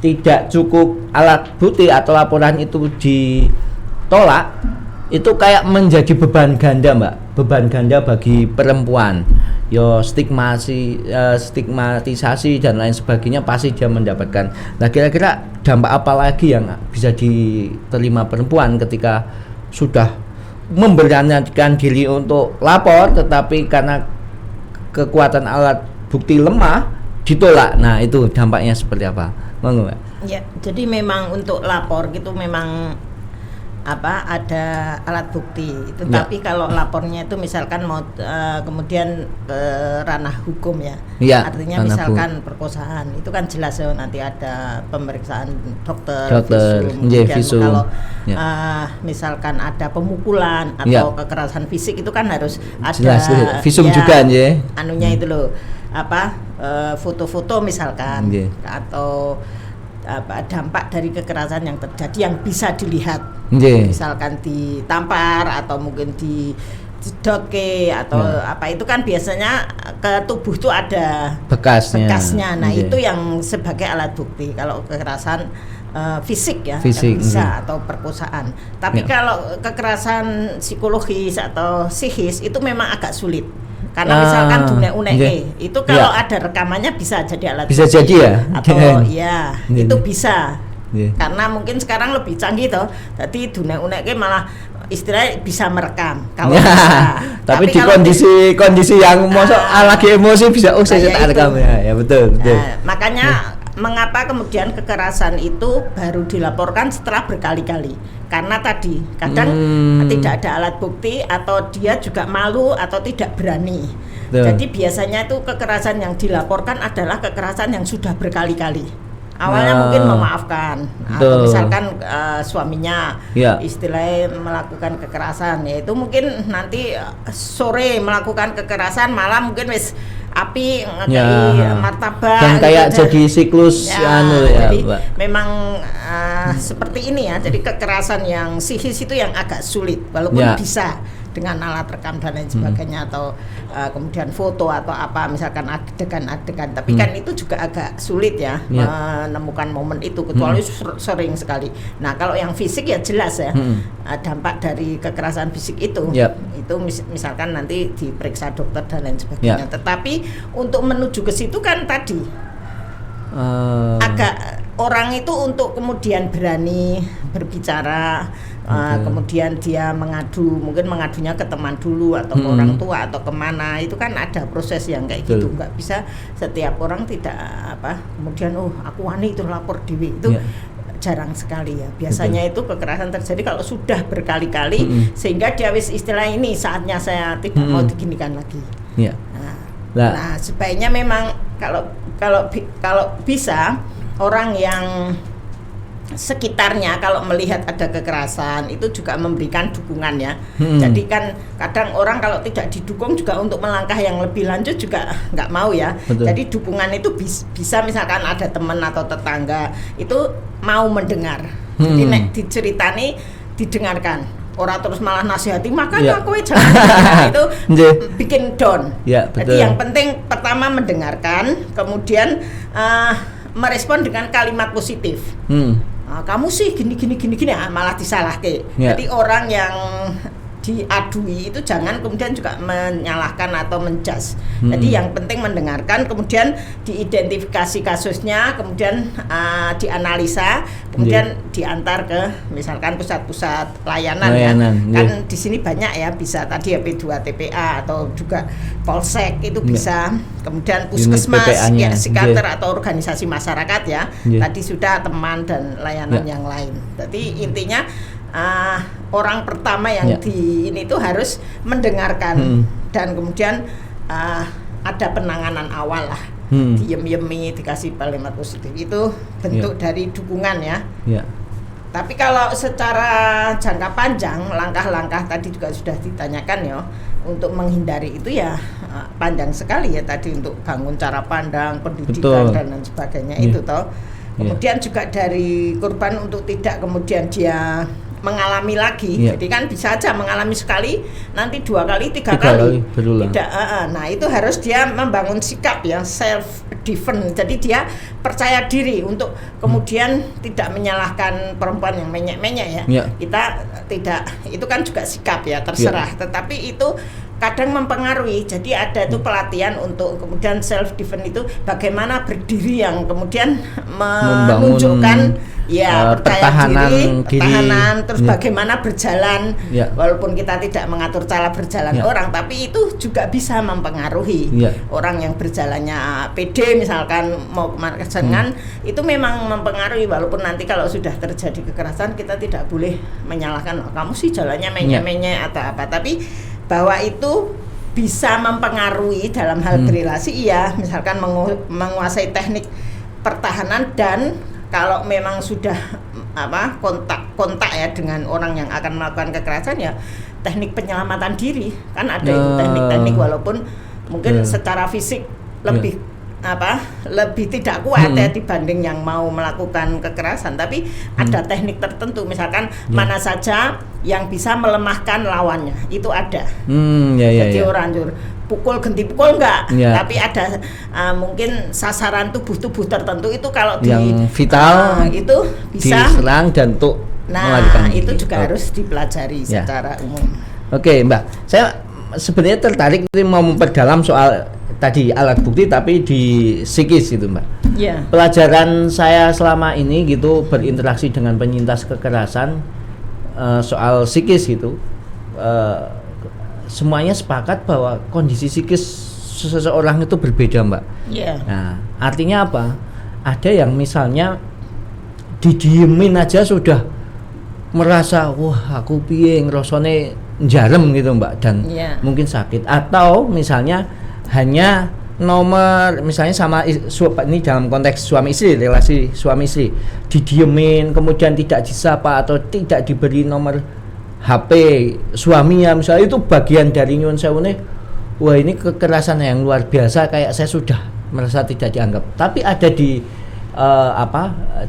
tidak cukup alat bukti atau laporan itu ditolak, itu kayak menjadi beban ganda Mbak, beban ganda bagi perempuan. Yo stigmatisasi dan lain sebagainya pasti dia mendapatkan. Nah, kira-kira dampak apa lagi yang bisa diterima perempuan ketika sudah memberanikan diri untuk lapor tetapi karena kekuatan alat bukti lemah ditolak. Nah, itu dampaknya seperti apa? Monggo, Mbak. Ya, jadi memang untuk lapor gitu memang ada alat bukti itu ya. Tapi kalau lapornya itu misalkan mau kemudian ke ranah hukum ya, artinya misalkan perkosaan itu kan jelas ya nanti ada pemeriksaan dokter visum. Kalau misalkan ada pemukulan atau kekerasan fisik itu kan harus ada visum juga ya. Anunya itu loh foto-foto misalkan atau dampak dari kekerasan yang terjadi yang bisa dilihat, misalkan ditampar atau mungkin didoke atau itu kan biasanya ke tubuh itu ada bekasnya. Nah itu yang sebagai alat bukti kalau kekerasan fisik ya bisa atau perkosaan. Tapi kalau kekerasan psikologis atau psikis itu memang agak sulit. Karena misalkan dunia itu kalau ada rekamannya bisa jadi alat bisa bukti. Jadi ya atau itu bisa karena mungkin sekarang lebih canggih toh, jadi dunia malah istilahnya bisa merekam kalau bisa. Tapi di kondisi yang mosok lagi emosi bisa saya tak rekam ya betul. Makanya mengapa kemudian kekerasan itu baru dilaporkan setelah berkali-kali? Karena tadi kadang tidak ada alat bukti atau dia juga malu atau tidak berani. Jadi biasanya itu kekerasan yang dilaporkan adalah kekerasan yang sudah berkali-kali. Awalnya mungkin memaafkan atau misalkan suaminya istilahnya melakukan kekerasan, yaitu mungkin nanti sore melakukan kekerasan malam mungkin wis api ngekei martabak dan kayak gitu, jadi siklus jadi Mbak. Memang seperti ini ya. Jadi kekerasan yang psikis itu yang agak sulit walaupun bisa dengan alat rekam dan lain sebagainya atau kemudian foto atau apa misalkan adegan-adegan, tapi kan itu juga agak sulit ya menemukan momen itu kecuali sering sekali. Nah kalau yang fisik ya jelas ya dampak dari kekerasan fisik itu itu misalkan nanti diperiksa dokter dan lain sebagainya. Tetapi untuk menuju ke situ kan tadi agak orang itu untuk kemudian berani berbicara, kemudian dia mungkin mengadunya ke teman dulu atau ke orang tua atau kemana, itu kan ada proses yang kayak gitu. Nggak bisa setiap orang tidak kemudian aku wani itu lapor dewi, itu jarang sekali ya. Biasanya itu kekerasan terjadi kalau sudah berkali-kali sehingga dia wis istilah ini saatnya saya tidak mau diginikan lagi. Nah, sebaiknya memang kalau bisa orang yang sekitarnya kalau melihat ada kekerasan itu juga memberikan dukungan ya. Jadi kan kadang orang kalau tidak didukung juga untuk melangkah yang lebih lanjut juga nggak mau ya. Betul. Jadi dukungan itu bisa misalkan ada teman atau tetangga itu mau mendengar. Jadi nek diceritani didengarkan. Orang terus malah nasihati makanya kowe jangan itu bikin down. Jadi yang penting pertama mendengarkan, kemudian merespon dengan kalimat positif. Kamu sih gini malah disalahke. Jadi orang yang diadui itu jangan kemudian juga menyalahkan atau menjudge. Jadi yang penting mendengarkan, kemudian diidentifikasi kasusnya, kemudian dianalisa, kemudian diantar ke misalkan pusat-pusat layanan ya. Kan di sini banyak ya, bisa tadi ya P2 TPA atau juga Polsek itu bisa, kemudian puskesmas, ya, psikiater atau organisasi masyarakat ya. Tadi sudah teman dan layanan yang lain. Jadi intinya orang pertama yang ini tuh harus mendengarkan dan kemudian ada penanganan awal lah, diem-yemi, dikasih kalimat positif, itu bentuk dari dukungan ya. Tapi kalau secara jangka panjang, langkah-langkah tadi juga sudah ditanyakan ya, untuk menghindari itu ya panjang sekali ya, tadi untuk bangun cara pandang, pendidikan dan lain sebagainya itu toh. Kemudian juga dari korban untuk tidak kemudian dia mengalami lagi. Jadi kan bisa aja mengalami sekali, nanti 2 kali, 3 kali tidak. Nah itu harus dia membangun sikap ya, self defense. Jadi dia percaya diri untuk kemudian tidak menyalahkan perempuan yang menyek-menyek ya. Kita tidak, itu kan juga sikap ya, terserah. Tetapi itu kadang mempengaruhi. Jadi ada itu pelatihan untuk kemudian self defense itu bagaimana berdiri yang kemudian menunjukkan pertahanan, terus bagaimana berjalan walaupun kita tidak mengatur cara berjalan orang, tapi itu juga bisa mempengaruhi orang yang berjalannya pede misalkan mau kemana itu memang mempengaruhi, walaupun nanti kalau sudah terjadi kekerasan kita tidak boleh menyalahkan kamu sih jalannya menyek-menyek atau apa, tapi bahwa itu bisa mempengaruhi dalam hal berelasi misalkan menguasai teknik pertahanan, dan kalau memang sudah kontak ya dengan orang yang akan melakukan kekerasan ya teknik penyelamatan diri kan ada itu teknik-teknik, walaupun mungkin secara fisik lebih lebih tidak kuat ya dibanding yang mau melakukan kekerasan, tapi ada teknik tertentu misalkan mana saja yang bisa melemahkan lawannya itu ada. Jadi orang pukul genti pukul enggak, tapi ada mungkin sasaran tubuh tertentu itu kalau yang vital itu bisa diserang dan untuk melakukan itu juga harus dipelajari secara umum. Oke, Mbak, saya sebenarnya tertarik mau memperdalam soal tadi alat bukti tapi di psikis gitu, Mbak. Pelajaran saya selama ini gitu berinteraksi dengan penyintas kekerasan soal psikis gitu, semuanya sepakat bahwa kondisi psikis seseorang itu berbeda, Mbak. Nah, artinya apa? Ada yang misalnya didiemin aja sudah merasa wah aku piye ngrasane njarem gitu, Mbak, dan mungkin sakit, atau misalnya hanya nomor misalnya sama ini dalam konteks suami istri, relasi suami istri didiemin, kemudian tidak disapa atau tidak diberi nomor HP suaminya misalnya, itu bagian dari nyuwun sewune, wah ini kekerasan yang luar biasa, kayak saya sudah merasa tidak dianggap. Tapi ada di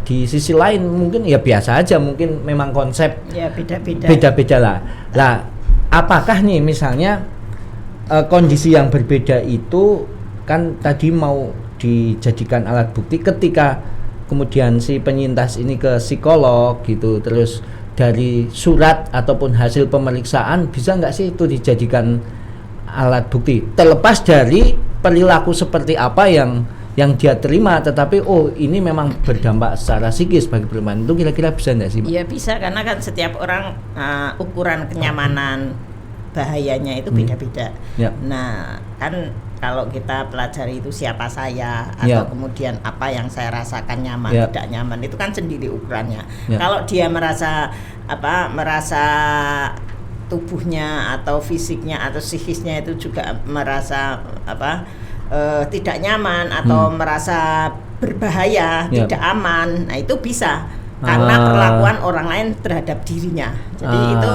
di sisi lain mungkin ya biasa aja, mungkin memang konsep beda-beda lah. Apakah nih misalnya kondisi yang berbeda itu kan tadi mau dijadikan alat bukti ketika kemudian si penyintas ini ke psikolog gitu, terus dari surat ataupun hasil pemeriksaan bisa nggak sih itu dijadikan alat bukti, terlepas dari perilaku seperti apa yang yang dia terima, tetapi ini memang berdampak secara psikis bagi perempuan, itu kira-kira bisa enggak sih, Mbak? Iya bisa, karena kan setiap orang ukuran kenyamanan bahayanya itu beda-beda. Ya. Nah kan kalau kita pelajari itu siapa saya Ya. atau kemudian apa yang saya rasakan nyaman Ya. tidak nyaman, itu kan sendiri ukurannya. Ya. Kalau dia merasa tubuhnya atau fisiknya atau psikisnya itu juga merasa tidak nyaman atau merasa berbahaya, Ya. tidak aman, nah itu bisa karena perlakuan orang lain terhadap dirinya. Jadi itu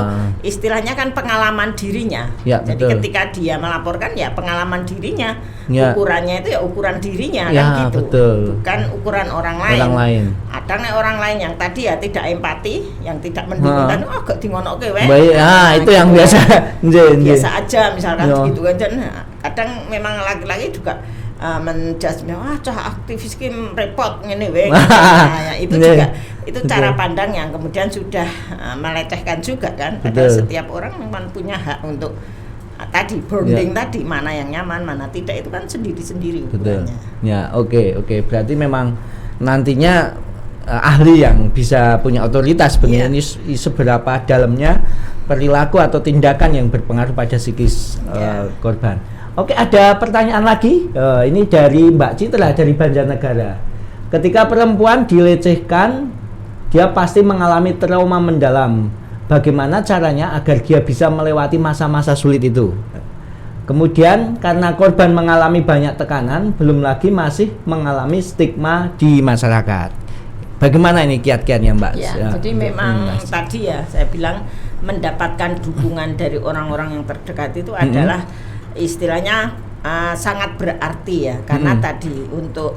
istilahnya kan pengalaman dirinya. Ya, jadi betul. ketika dia melaporkan ya pengalaman dirinya, Ya. ukurannya itu ya ukuran dirinya Ya, kan gitu, betul. bukan ukuran orang lain. Orang lain. Ada nih orang lain yang tadi ya tidak empati, yang tidak mendukung, gak dingonoke wae. Baik, itu yang gitu. biasa. Biasa aja misalkan Ya. gitu kan. Nah, kadang memang laki-laki juga menjudge, cah aktivis ki repot ngene wae. Nah, itu juga itu cara pandang yang kemudian sudah melecehkan juga kan. Padahal setiap orang memang punya hak untuk tadi bonding tadi, mana yang nyaman, mana tidak, itu kan sendiri-sendiri ukurannya. Ya, oke. Berarti memang nantinya ahli yang bisa punya otoritas sebenarnya ini seberapa dalamnya perilaku atau tindakan yang berpengaruh pada psikis korban. Oke, ada pertanyaan lagi. Ini dari Mbak Citra dari Banjarnegara. Ketika perempuan dilecehkan, dia pasti mengalami trauma mendalam. Bagaimana caranya agar dia bisa melewati masa-masa sulit itu? Kemudian karena korban mengalami banyak tekanan, belum lagi masih mengalami stigma di masyarakat. Bagaimana ini kiat-kiatnya, Mbak? Ya, jadi memang tadi ya saya bilang mendapatkan dukungan dari orang-orang yang terdekat itu adalah istilahnya sangat berarti ya, karena tadi untuk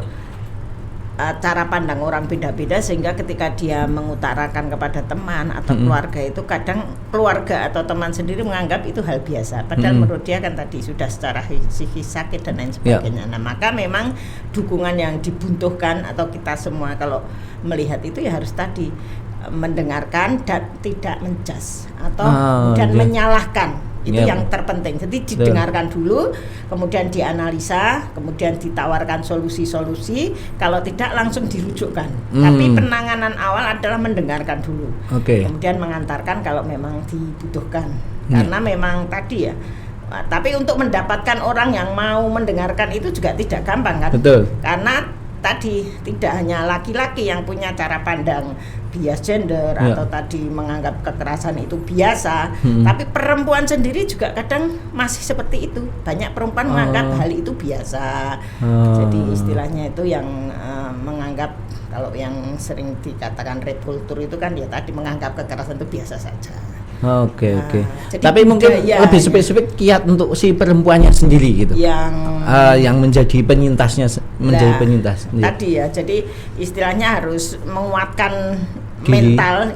cara pandang orang beda-beda, sehingga ketika dia mengutarakan kepada teman atau keluarga, itu kadang keluarga atau teman sendiri menganggap itu hal biasa, padahal menurut dia kan tadi sudah secara psikis sakit dan lain sebagainya. Nah maka memang dukungan yang dibutuhkan atau kita semua kalau melihat itu ya harus tadi mendengarkan dan tidak menjudge atau kemudian menyalahkan. Itu yang terpenting. Jadi didengarkan dulu, kemudian dianalisa, kemudian ditawarkan solusi-solusi. Kalau tidak langsung dirujukkan. Tapi penanganan awal adalah mendengarkan dulu. Kemudian mengantarkan kalau memang dibutuhkan. Karena memang tadi ya. Tapi untuk mendapatkan orang yang mau mendengarkan itu juga tidak gampang kan? Betul. Karena tadi tidak hanya laki-laki yang punya cara pandang bias gender atau tadi menganggap kekerasan itu biasa, tapi perempuan sendiri juga kadang masih seperti itu. Banyak perempuan menganggap hal itu biasa. Jadi istilahnya itu yang menganggap, kalau yang sering dikatakan rape culture itu kan ya tadi menganggap kekerasan itu biasa saja. Oke. Tapi mungkin lebih spesifik kiat untuk si perempuannya sendiri gitu. Yang menjadi penyintasnya, penyintas. Tadi ya, jadi istilahnya harus menguatkan mental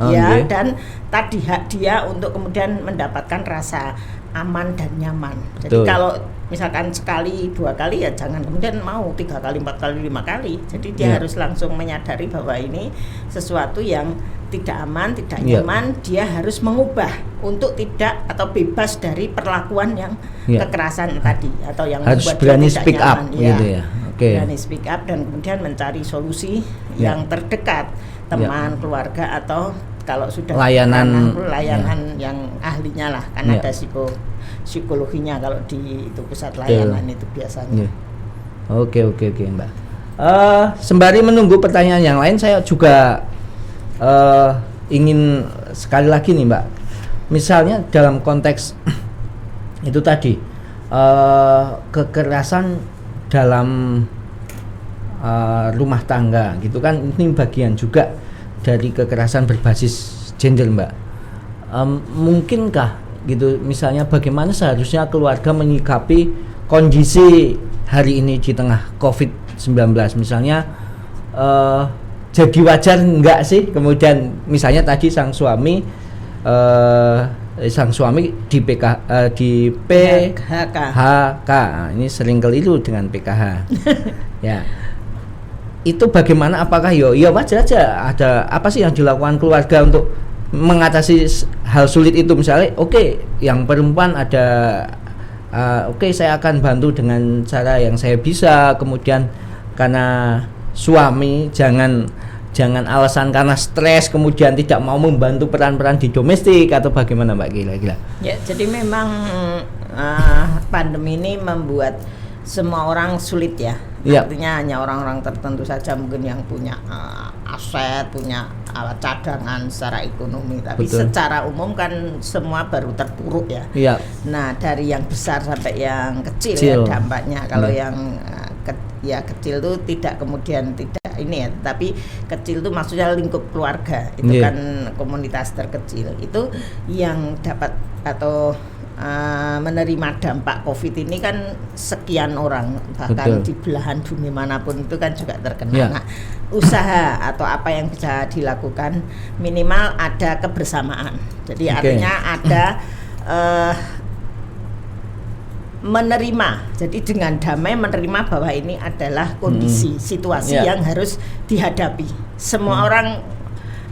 dan tadi hak dia untuk kemudian mendapatkan rasa aman dan nyaman. Jadi kalau misalkan sekali, 2 kali ya jangan kemudian mau 3 kali, 4 kali, 5 kali. Jadi dia harus langsung menyadari bahwa ini sesuatu yang tidak aman, tidak nyaman. Dia harus mengubah untuk tidak atau bebas dari perlakuan yang kekerasan tadi atau yang harus membuat berani dia tidak speak up nyaman. gitu ya. Berani speak up dan kemudian mencari solusi yang terdekat, teman, keluarga, atau kalau sudah layanan yang ahlinya lah, kan ada psikologinya kalau di itu pusat layanan itu biasanya. Oke Mbak. Sembari menunggu pertanyaan yang lain, saya juga ingin sekali lagi nih Mbak, misalnya dalam konteks itu tadi kekerasan dalam rumah tangga gitu kan, ini bagian juga dari kekerasan berbasis gender Mbak. Mungkinkah gitu misalnya bagaimana seharusnya keluarga menyikapi kondisi hari ini di tengah COVID-19 misalnya, jadi wajar enggak sih kemudian misalnya tadi sang suami di PHK, ini sering keliru dengan PKH. Ya. Itu bagaimana, apakah ya wajar aja, ada apa sih yang dilakukan keluarga untuk mengatasi hal sulit itu, misalnya yang perempuan ada saya akan bantu dengan cara yang saya bisa, kemudian karena suami, jangan alasan karena stres kemudian tidak mau membantu peran-peran di domestik atau bagaimana Mbak kira-kira? Ya, jadi memang pandemi ini membuat semua orang sulit ya. Artinya hanya orang-orang tertentu saja mungkin yang punya aset, punya cadangan secara ekonomi. Tapi secara umum kan semua baru terpuruk ya. Nah, dari yang besar sampai yang kecil. Ya dampaknya. Kalau yang kecil itu tidak kemudian tidak ini ya, tapi kecil itu maksudnya lingkup keluarga. Itu kan komunitas terkecil. Itu yang dapat atau menerima dampak COVID ini kan sekian orang, bahkan di belahan bumi manapun itu kan juga terkena. Nah, usaha atau apa yang bisa dilakukan minimal ada kebersamaan. Jadi artinya ada menerima. Jadi dengan damai menerima bahwa ini adalah kondisi situasi yang harus dihadapi. Semua orang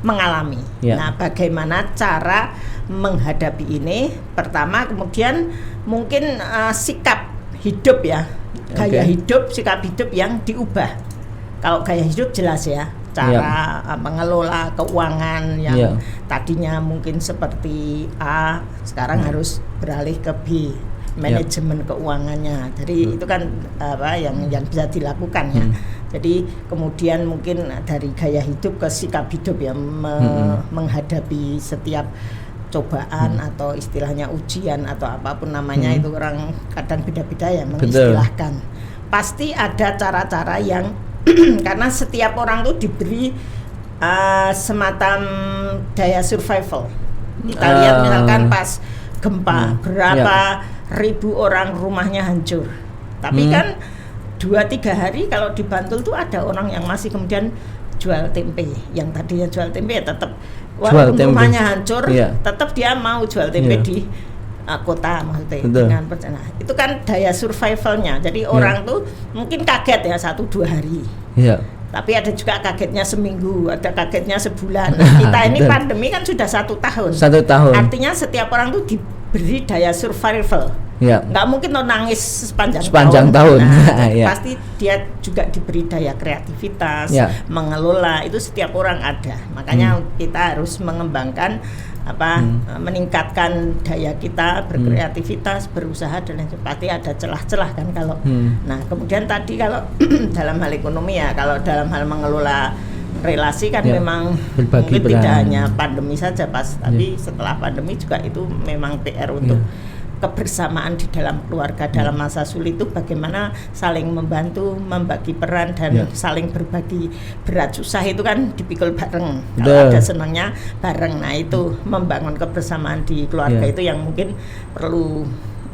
mengalami. Nah, bagaimana cara menghadapi ini? Pertama, kemudian mungkin sikap hidup ya, gaya hidup, sikap hidup yang diubah. Kalau gaya hidup jelas ya, cara mengelola keuangan yang tadinya mungkin seperti A, sekarang harus beralih ke B, manajemen keuangannya. Jadi itu kan apa yang bisa dilakukan ya. Jadi kemudian mungkin dari gaya hidup ke sikap hidup ya, menghadapi setiap cobaan atau istilahnya ujian atau apapun namanya, itu orang kadang beda-beda ya mengistilahkan. Pasti ada cara-cara yang karena setiap orang tuh diberi semacam daya survival. Kita lihat misalkan pas gempa berapa ribu orang rumahnya hancur. Tapi kan 2-3 hari kalau di Bantul tuh ada orang yang masih kemudian jual tempe. Yang tadinya jual tempe ya tetap walaupun rumahnya hancur, tetap dia mau jual tempe di kota maksudnya. Dengan nah, itu kan daya survivalnya. Jadi orang tuh mungkin kaget ya 1-2 hari. Tapi ada juga kagetnya seminggu, ada kagetnya sebulan. Kita ini pandemi kan sudah 1 tahun. 1 tahun. Artinya setiap orang tuh diberi daya survival. Nggak mungkin lo nangis sepanjang tahun. Nah, pasti dia juga diberi daya kreativitas, mengelola, itu setiap orang ada. Makanya kita harus mengembangkan meningkatkan daya kita berkreativitas, berusaha, dan lain sebagainya. Ada celah-celah kan kalau. Nah, kemudian tadi kalau dalam hal ekonomi ya, kalau dalam hal mengelola relasi kan memang mungkin tidak hanya pandemi saja tapi setelah pandemi juga itu memang PR untuk kebersamaan di dalam keluarga dalam masa sulit itu, bagaimana saling membantu, membagi peran, dan saling berbagi berat susah itu kan dipikul bareng. Kalau ada senangnya bareng. Nah, itu membangun kebersamaan di keluarga itu yang mungkin perlu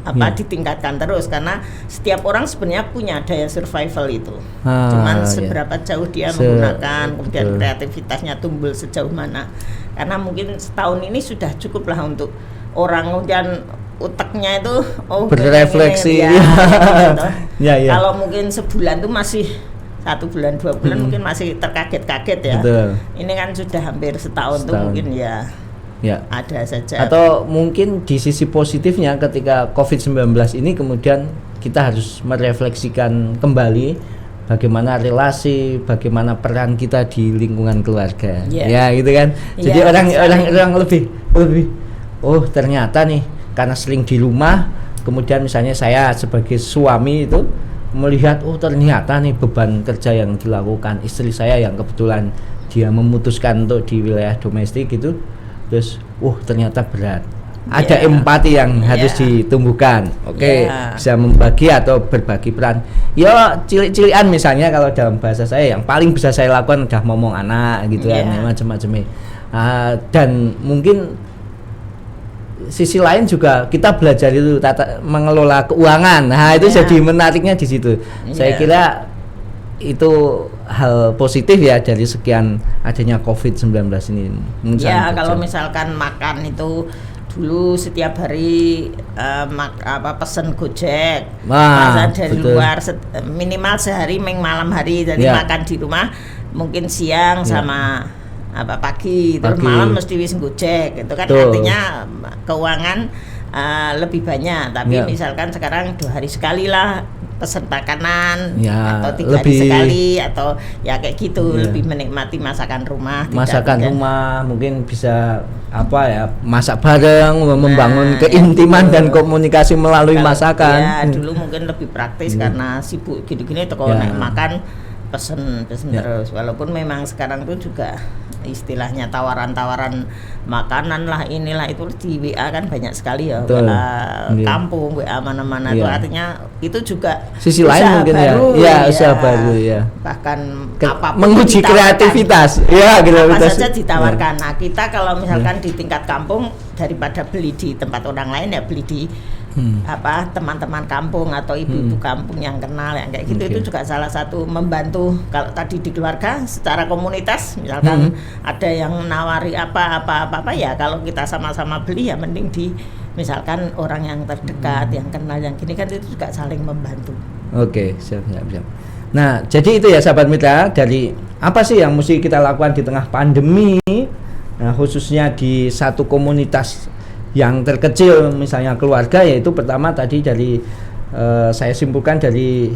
ditingkatkan terus, karena setiap orang sebenarnya punya daya survival itu. Cuman seberapa jauh dia menggunakan, kemudian kreativitasnya tumbuh sejauh mana. Karena mungkin setahun ini sudah cukup lah untuk orang kemudian uteknya itu berefleksi. Kalau mungkin sebulan tuh masih 1 bulan 2 bulan mungkin masih terkaget-kaget ya. Ini kan sudah hampir setahun tuh mungkin ada saja. Atau mungkin di sisi positifnya ketika COVID-19 ini kemudian kita harus merefleksikan kembali bagaimana relasi, bagaimana peran kita di lingkungan keluarga. Ya gitu kan. Jadi orang lebih oh ternyata nih, karena sering di rumah, kemudian misalnya saya sebagai suami itu melihat ternyata nih beban kerja yang dilakukan istri saya yang kebetulan dia memutuskan untuk di wilayah domestik gitu, terus ternyata berat. Ada empati yang harus ditumbuhkan. Bisa membagi atau berbagi peran. Cilik-cilikan misalnya, kalau dalam bahasa saya yang paling bisa saya lakukan udah ngomong anak gitu kan, macam-macam. Dan mungkin sisi lain juga kita belajar itu mengelola keuangan. Nah, itu jadi menariknya di situ. Saya kira itu hal positif ya dari sekian adanya COVID-19 ini. Kalau misalkan makan itu dulu setiap hari pesen Gojek, pesan dari luar minimal sehari malam hari, jadi makan di rumah mungkin siang sama pagi, terus malam mesti wis Gojek, itu kan artinya keuangan lebih banyak. Tapi misalkan sekarang 2 hari sekali lah pesen makanan Ya, atau 3 hari lebih- sekali atau ya kayak gitu, Ya. lebih menikmati masakan rumah. tidak Masakan kemudian- rumah mungkin bisa apa ya, masak bareng, membangun ya keintiman gitu. dan komunikasi melalui Kalau- masakan. Ya dulu mungkin lebih praktis karena sibuk gini-gini tuh kalau Ya. naik makan pesen Ya. terus, walaupun memang sekarang tuh juga istilahnya tawaran-tawaran makanan lah inilah itu di WA kan banyak sekali ya, Betul. WA Iya. kampung, WA mana-mana itu Iya. artinya itu juga Sisi lain usaha mungkin baru, ya usaha baru ya. bahkan Ke- apapun menguji ditawarkan. kreativitas ya Apa kreativitas. saja ditawarkan. Nah kita kalau misalkan di tingkat kampung, daripada beli di tempat orang lain ya beli di apa teman-teman kampung atau ibu-ibu kampung yang kenal yang kayak gitu. Oke. Itu juga salah satu membantu. Kalau tadi di keluarga secara komunitas misalkan ada yang nawari apa ya, kalau kita sama-sama beli ya mending di misalkan orang yang terdekat yang kenal yang gini kan, itu juga saling membantu. Oke, siap. Nah, jadi itu ya sahabat mitra, dari apa sih yang mesti kita lakukan di tengah pandemi, nah, khususnya di satu komunitas yang terkecil, misalnya keluarga, yaitu pertama tadi dari saya simpulkan dari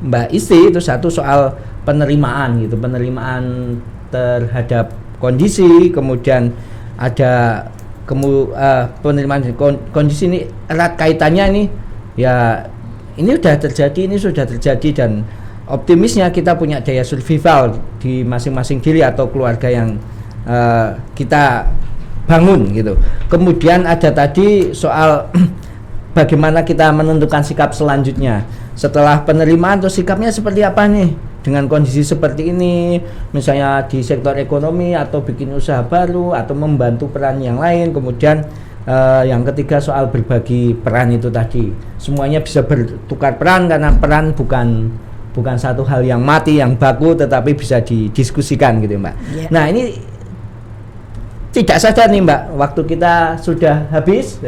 Mbak Isti itu satu soal penerimaan gitu, penerimaan terhadap kondisi, kemudian ada penerimaan kondisi ini erat kaitannya nih ya. Ini sudah terjadi dan optimisnya kita punya daya survival di masing-masing diri atau keluarga yang kita bangun gitu. Kemudian ada tadi soal bagaimana kita menentukan sikap selanjutnya setelah penerimaan, atau sikapnya seperti apa nih dengan kondisi seperti ini, misalnya di sektor ekonomi atau bikin usaha baru atau membantu peran yang lain. Kemudian yang ketiga soal berbagi peran itu tadi, semuanya bisa bertukar peran karena peran bukan satu hal yang mati yang baku, tetapi bisa didiskusikan gitu Mbak. Yeah. Nah ini tidak saja nih Mbak, waktu kita sudah habis,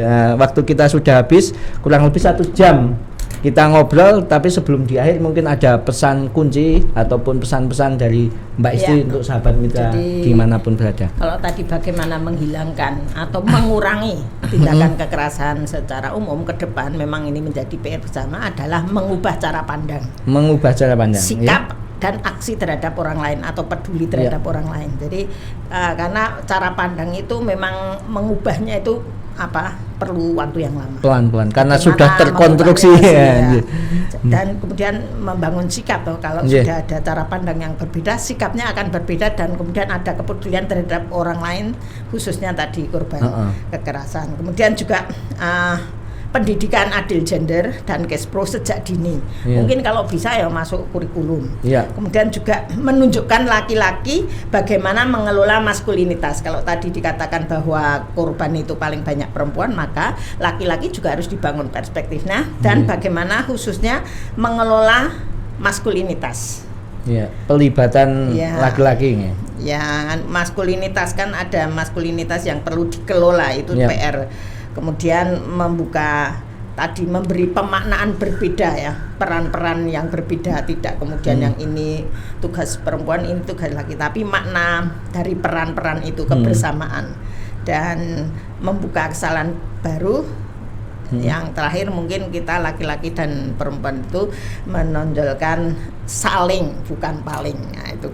kurang lebih 1 jam kita ngobrol, tapi sebelum di akhir mungkin ada pesan kunci ataupun pesan-pesan dari Mbak Isti Ya. untuk sahabat mitra Jadi, dimanapun berada. kalau tadi bagaimana menghilangkan atau mengurangi tindakan kekerasan secara umum ke depan, memang ini menjadi PR bersama, adalah mengubah cara pandang, Mengubah cara pandang. sikap dan aksi terhadap orang lain atau peduli terhadap orang lain. Jadi karena cara pandang itu memang mengubahnya itu perlu waktu yang lama. Pelan-pelan karena Bagaimana sudah terkonstruksi mengubah ya. relasi, dan kemudian membangun sikap tuh. Kalau Yeah. sudah ada cara pandang yang berbeda, sikapnya akan berbeda, dan kemudian ada kepedulian terhadap orang lain, khususnya tadi korban kekerasan. Kemudian juga pendidikan adil gender dan Kespro sejak dini. Yeah. Mungkin kalau bisa ya masuk kurikulum. Yeah. Kemudian juga menunjukkan laki-laki bagaimana mengelola maskulinitas. Kalau tadi dikatakan bahwa korban itu paling banyak perempuan, maka laki-laki juga harus dibangun perspektifnya dan bagaimana khususnya mengelola maskulinitas. Ya, pelibatan Ya. laki-laki nih. Ya, maskulinitas kan ada maskulinitas yang perlu dikelola, itu Ya. PR. Kemudian membuka tadi, memberi pemaknaan berbeda ya, peran-peran yang berbeda, tidak kemudian yang ini tugas perempuan, ini tugas laki, tapi makna dari peran-peran itu kebersamaan dan membuka kesalahan baru. Yang terakhir mungkin kita laki-laki dan perempuan itu menonjolkan saling bukan paling. Nah, itu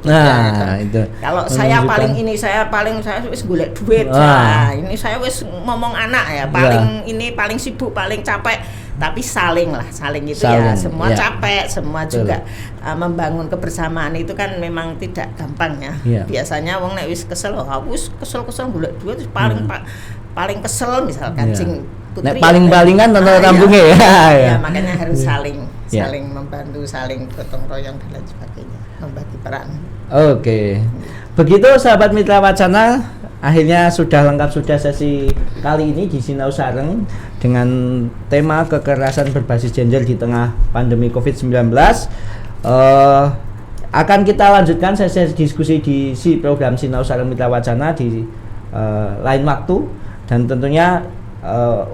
itu. kalau saya paling ini, saya wis golek duit. Nah, ini saya wis ngomong anak ya, paling ini paling sibuk, paling capek. Tapi saling itu ya, semua capek, semua juga membangun kebersamaan itu kan memang tidak gampang ya. Biasanya wong nek wis kesel, aku wis kesel golek duit paling kesel misalkan sing putri. Nek paling-palingan nonton rambungnya ya. Makanya harus saling membantu, saling gotong royong dan lain sebagainya, membagi peran. Oke. Begitu sahabat Mitra Wacana, akhirnya sudah lengkap sesi kali ini di Sinau Sareng dengan tema kekerasan berbasis gender di tengah pandemi Covid-19. Akan kita lanjutkan sesi diskusi di program Sinau Sareng Mitra Wacana di lain waktu, dan tentunya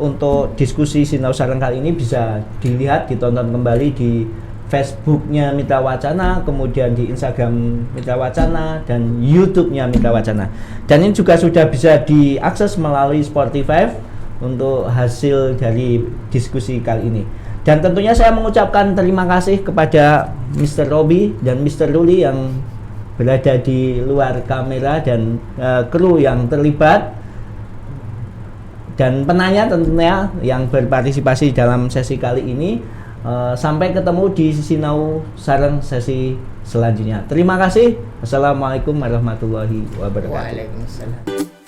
untuk diskusi Sinau Sareng kali ini bisa dilihat, ditonton kembali di Facebooknya Mitra Wacana, kemudian di Instagram Mitra Wacana, dan YouTube-nya Mitra Wacana. Dan ini juga sudah bisa diakses melalui Spotify untuk hasil dari diskusi kali ini. Dan tentunya saya mengucapkan terima kasih kepada Mr. Robi dan Mr. Ruli yang berada di luar kamera dan kru yang terlibat dan penanya tentunya yang berpartisipasi dalam sesi kali ini. Sampai ketemu di Sinau Sareng sesi selanjutnya. Terima kasih. Assalamualaikum warahmatullahi wabarakatuh. Waalaikumsalam.